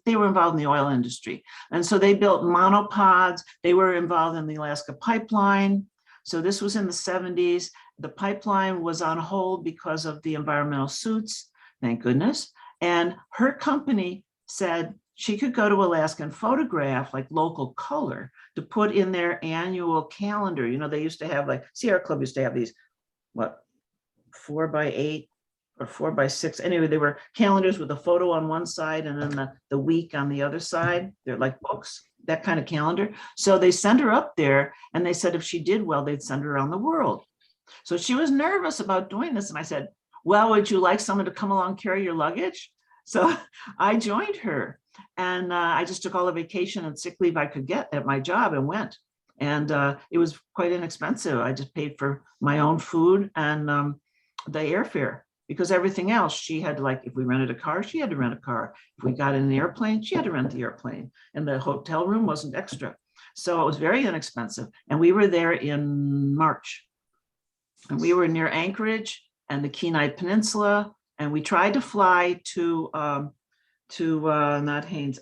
They were involved in the oil industry, and so they built monopods. They were involved in the Alaska pipeline. So this was in the 70s. The pipeline was on hold because of the environmental suits. Thank goodness. And her company said she could go to Alaska and photograph like local color to put in their annual calendar. You know, they used to have, like Sierra Club used to have these, 4x8 or 4x6. Anyway, they were calendars with a photo on one side and then the week on the other side. They're like books, that kind of calendar. So they sent her up there, and they said if she did well, they'd send her around the world. So she was nervous about doing this. And I said, well, would you like someone to come along, carry your luggage? So I joined her, and I just took all the vacation and sick leave I could get at my job and went. And it was quite inexpensive. I just paid for my own food and the airfare, because everything else she had, like if we rented a car, she had to rent a car. If we got in an airplane, she had to rent the airplane, and the hotel room wasn't extra. So it was very inexpensive. And we were there in March, and we were near Anchorage and the Kenai Peninsula. And we tried to fly to not Haines,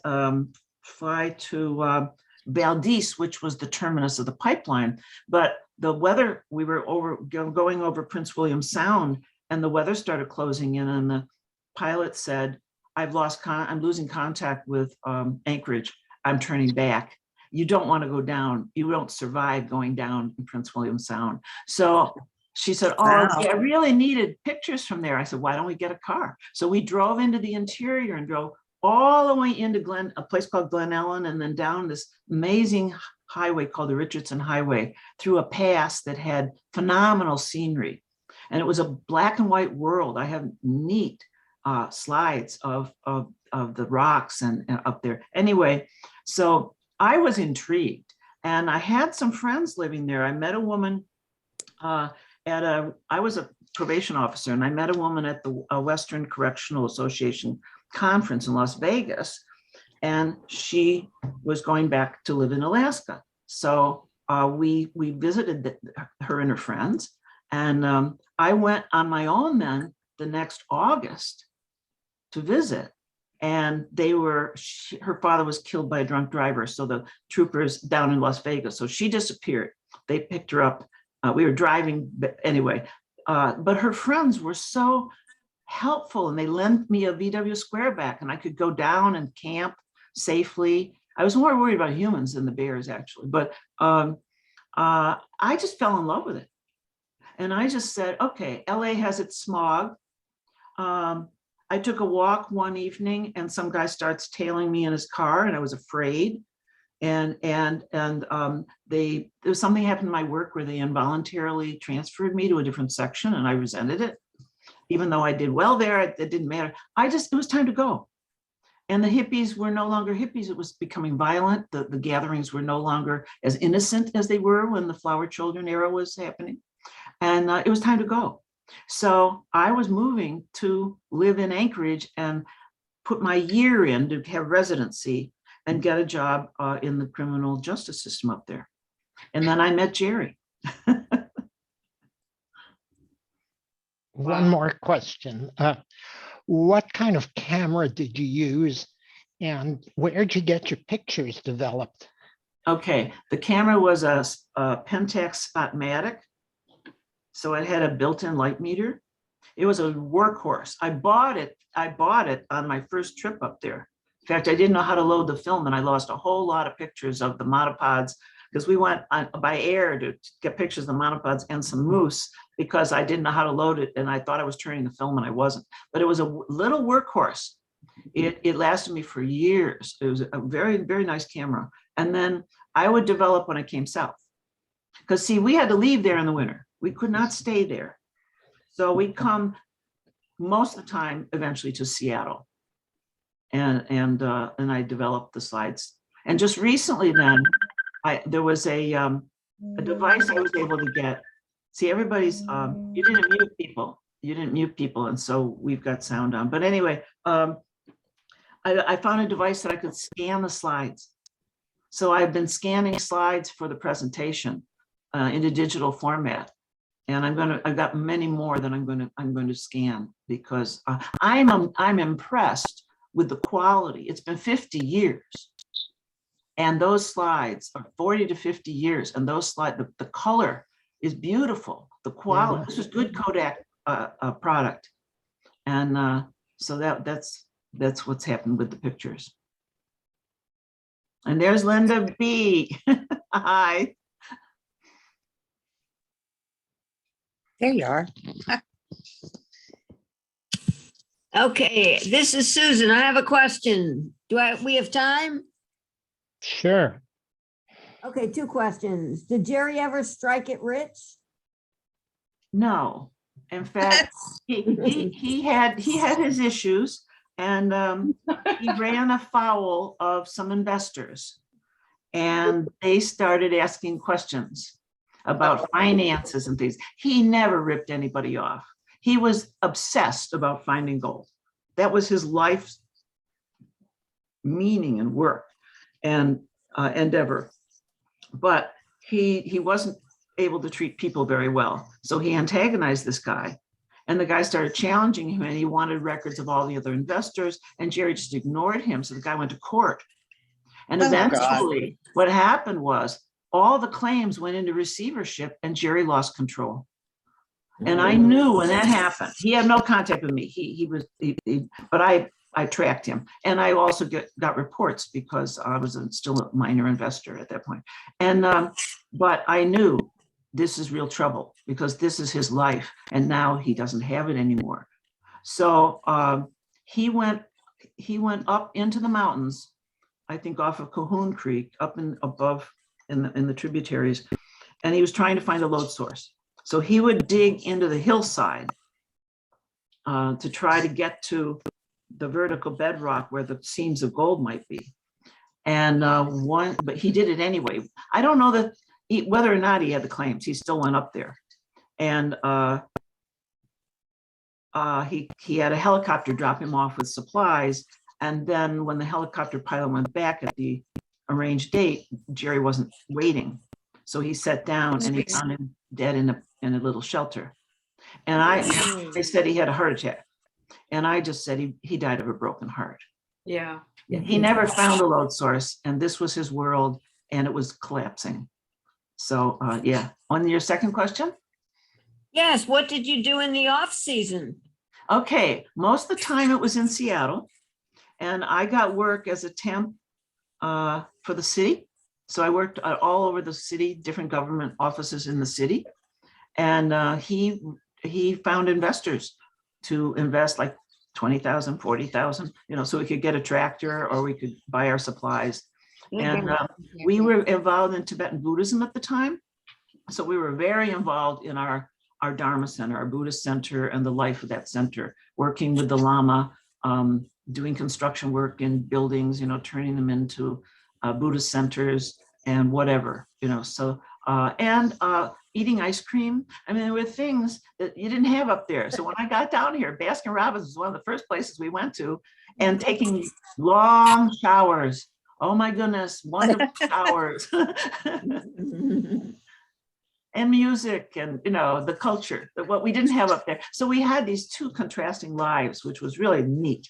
fly to Valdez, which was the terminus of the pipeline. But the weather, we were going over Prince William Sound, and the weather started closing in, and the pilot said, I'm losing contact with Anchorage. I'm turning back. You don't want to go down. You don't survive going down in Prince William Sound. So she said, oh, Wow. I really needed pictures from there. I said, why don't we get a car? So we drove into the interior and drove all the way into a place called Glen Ellen, and then down this amazing highway called the Richardson Highway through a pass that had phenomenal scenery. And it was a black and white world. I have neat slides of the rocks and up there. Anyway, so I was intrigued, and I had some friends living there. I met a woman I was a probation officer, and I met a woman at the Western Correctional Association conference in Las Vegas, and she was going back to live in Alaska. So we visited her and her friends, and I went on my own then the next August to visit. And her father was killed by a drunk driver. So the troopers down in Las Vegas, so she disappeared. They picked her up. We were driving, but anyway, but her friends were so helpful, and they lent me a VW Square back, and I could go down and camp safely. I was more worried about humans than the bears, actually, but I just fell in love with it. And I just said, okay, LA has its smog. I took a walk one evening, and some guy starts tailing me in his car, and I was afraid. And there was something happened in my work where they involuntarily transferred me to a different section, and I resented it. Even though I did well there, it didn't matter. It was time to go. And the hippies were no longer hippies. It was becoming violent. The gatherings were no longer as innocent as they were when the Flower Children era was happening. And it was time to go. So I was moving to live in Anchorage, and put my year in to have residency and get a job in the criminal justice system up there. And then I met Jerry. One more question. What kind of camera did you use and where'd you get your pictures developed? Okay, the camera was a Pentax Spotmatic. So it had a built-in light meter. It was a workhorse. I bought it on my first trip up there. In fact, I didn't know how to load the film and I lost a whole lot of pictures of the monopods because we went by air to get pictures of the monopods and some moose because I didn't know how to load it and I thought I was turning the film and I wasn't. But it was a little workhorse. It lasted me for years. It was a very, very nice camera. And then I would develop when I came south. Because see, we had to leave there in the winter. We could not stay there. So we'd come most of the time eventually to Seattle. And I developed the slides. And just recently then, there was a device I was able to get. See, everybody's, you didn't mute people. You didn't mute people. And so we've got sound on. But anyway, I found a device that I could scan the slides. So I've been scanning slides for the presentation in a digital format. And I've got many more that I'm going to scan because I'm impressed with the quality. It's been 50 years. And those slides are 40 to 50 years. And those slides, the color is beautiful. The quality, Yeah. this is good Kodak product. And so that's what's happened with the pictures. And there's Linda B. Hi. There you are. Okay, this is Susan. I have a question. We have time? Sure. Okay, 2 questions. Did Jerry ever strike it rich? No, in fact, he had his issues, and he ran afoul of some investors, and they started asking questions about finances and things. He never ripped anybody off. He was obsessed about finding gold. That was his life's meaning and work and endeavor. But he wasn't able to treat people very well. So he antagonized this guy. And the guy started challenging him and he wanted records of all the other investors and Jerry just ignored him. So the guy went to court. And Oh, eventually what happened was all the claims went into receivership and Jerry lost control. And I knew when that happened, he had no contact with me. But I tracked him. And I also got reports because I was still a minor investor at that point. And, but I knew this is real trouble because this is his life. And now he doesn't have it anymore. So he went up into the mountains, I think off of Cahoon Creek, up above in the tributaries. And he was trying to find a load source. So he would dig into the hillside to try to get to the vertical bedrock where the seams of gold might be. And but he did it anyway. I don't know that whether or not he had the claims, he still went up there. And he had a helicopter drop him off with supplies. And then when the helicopter pilot went back at the arranged date, Jerry wasn't waiting. So he sat down and he found him dead in a little shelter. And they said he had a heart attack. And I just said he died of a broken heart. Yeah. He never found a load source and this was his world and it was collapsing. So yeah, on your second question? Yes, what did you do in the off season? Okay, most of the time it was in Seattle and I got work as a temp for the city. So I worked all over the city, different government offices in the city. And he found investors to invest like 20,000, 40,000, so we could get a tractor or we could buy our supplies. And we were involved in Tibetan Buddhism at the time. So we were very involved in our Dharma center, our Buddhist center and the life of that center, working with the Lama, doing construction work in buildings, turning them into Buddhist centers and whatever, so and eating ice cream. I mean, there were things that you didn't have up there. So when I got down here, Baskin Robbins was one of the first places we went to, and taking long showers. Oh my goodness, wonderful showers. And music and, you know, the culture, what we didn't have up there. So we had these two contrasting lives, which was really neat.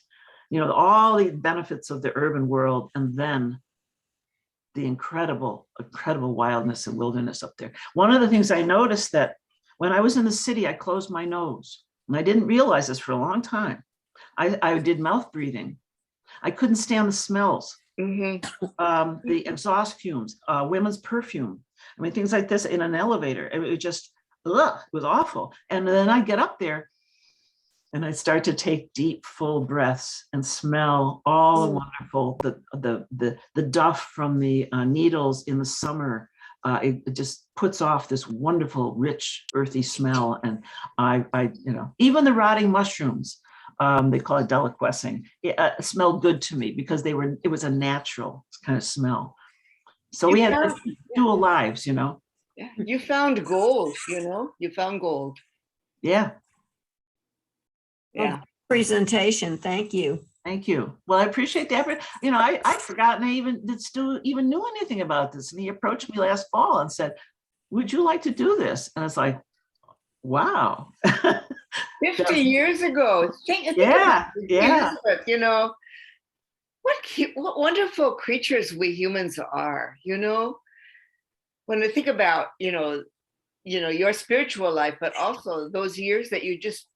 You know, all the benefits of the urban world, and then the incredible wildness and wilderness up there. One of the things I noticed that when I was in the city, I closed my nose, and I didn't realize this for a long time. I did mouth breathing. I couldn't stand the smells, the exhaust fumes, women's perfume. I mean, things like this in an elevator. It was just, ugh, it was awful. And then I get up there and I start to take deep, full breaths and smell all the wonderful, the duff from the needles in the summer. It just puts off this wonderful, rich, earthy smell. And I you know, even the rotting mushrooms, they call it deliquescing, it smelled good to me because it was a natural kind of smell. So we had dual lives, you know. Yeah, you found gold, you know, you found gold. Yeah, Yeah. Presentation, thank you. thank you. Well, I appreciate the effort. You know, I'd forgotten I even knew anything about this. And he approached me last fall and said, would you like to do this? And it's like, wow. 50 years ago. Think Yeah, about it, yeah. Elizabeth, you know, what wonderful creatures we humans are, you know? When I think about, you know, your spiritual life, but also those years that you just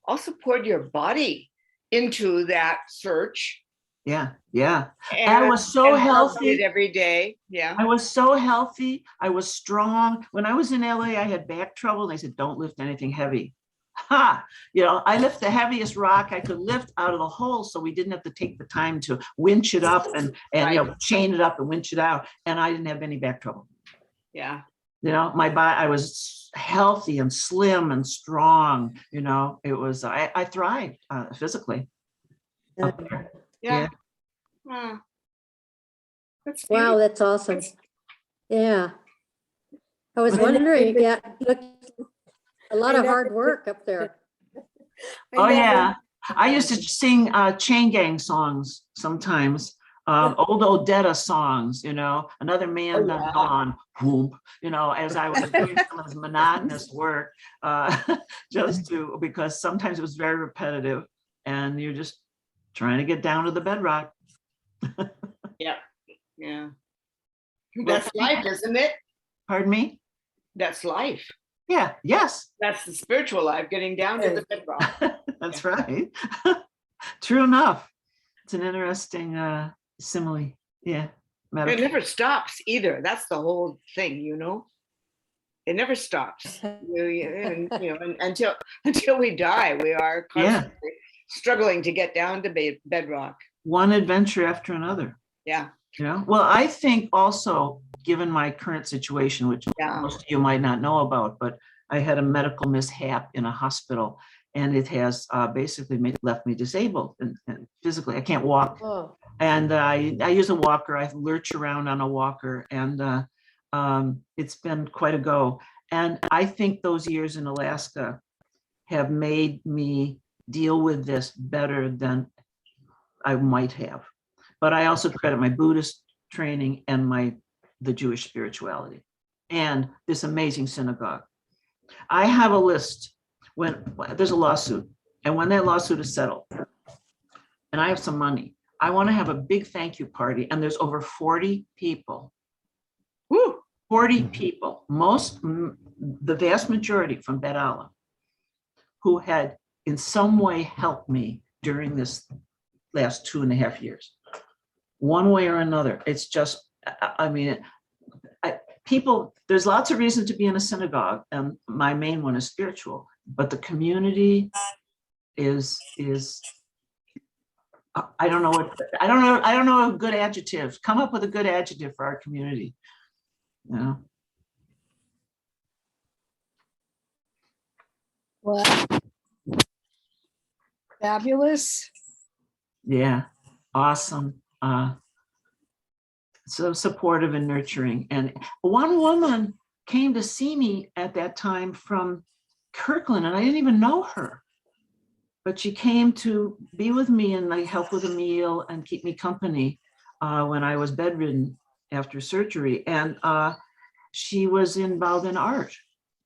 also poured your body into that search. Yeah, yeah. And I was so and loved healthy. it every day. Yeah. I was so healthy. I was strong. When I was in LA, I had back trouble. And they said, don't lift anything heavy. Ha! You know, I lift the heaviest rock I could lift out of the hole, so we didn't have to take the time to winch it up and Right. you know, chain it up and winch it out. And I didn't have any back trouble. Yeah. You know, my body, I was healthy and slim and strong. You know, it was, I thrived physically. Up there. Yeah. Wow. That's Wow, beautiful. that's awesome. Yeah. I was I never wondering, even- yeah, look, a lot I of never hard work up there. Oh, yeah. I used to sing chain gang songs sometimes, old Odetta songs, you know, another man done gone, whoop, you know, as I was doing some of this monotonous work, because sometimes it was very repetitive and you're just trying to get down to the bedrock. Yeah. Yeah. That's life, isn't it? Pardon me? That's life. Yeah, yes, That's the spiritual life, getting down to the bedrock. that's right. True enough. It's an interesting simile. Yeah. It Metaphor. never stops either. That's the whole thing, you know. It never stops. Until we die, we are constantly struggling to get down to bedrock. One adventure after another. Yeah. You know? Well, I think also, given my current situation, which most of you might not know about, but I had a medical mishap in a hospital, and it has basically left me disabled and physically. I can't walk. Oh, And I use a walker. I lurch around on a walker, and it's been quite a go. And I think those years in Alaska have made me deal with this better than I might have. But I also credit my Buddhist training and the Jewish spirituality and this amazing synagogue. I have a list when there's a lawsuit, and when that lawsuit is settled and I have some money, I want to have a big thank you party, and there's over 40 people. Woo! 40 people, the vast majority from Bet Allah, who had in some way helped me during this last 2.5 years. One way or another. It's just, I mean, people, there's lots of reason to be in a synagogue, and my main one is spiritual, but the community is I don't know a good adjective. Come up with a good adjective for our community. You know? Well, fabulous. Yeah, awesome. So supportive and nurturing. And one woman came to see me at that time from Kirkland, and I didn't even know her. But she came to be with me and like help with a meal and keep me company when I was bedridden after surgery. And she was involved in art.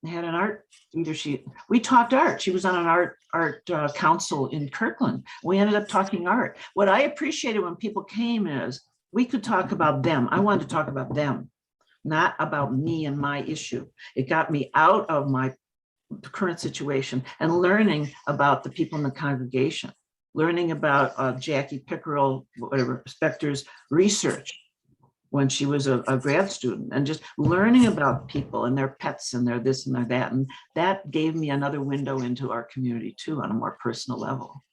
Had an art leadership. We talked art. She was on an art council in Kirkland. We ended up talking art. What I appreciated when people came is we could talk about them. I wanted to talk about them, not about me and my issue. It got me out of my current situation and learning about the people in the congregation, learning about Jackie Pickerel, whatever, Spector's research when she was a grad student, and just learning about people and their pets and their this and their that. And that gave me another window into our community too, on a more personal level.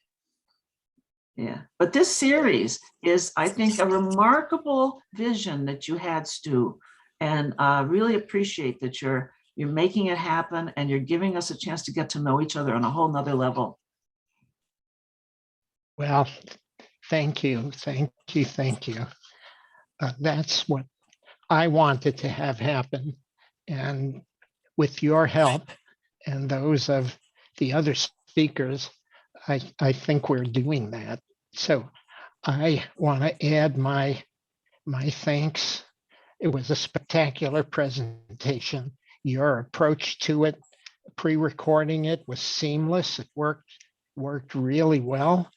Yeah, but this series is, I think, a remarkable vision that you had, Stu, and really appreciate that you're making it happen and you're giving us a chance to get to know each other on a whole nother level. Well, thank you, thank you, thank you. That's what I wanted to have happen. And with your help and those of the other speakers, I think we're doing that. So I want to add my thanks. It was a spectacular presentation. Your approach to it, pre-recording it, was seamless. It worked really well.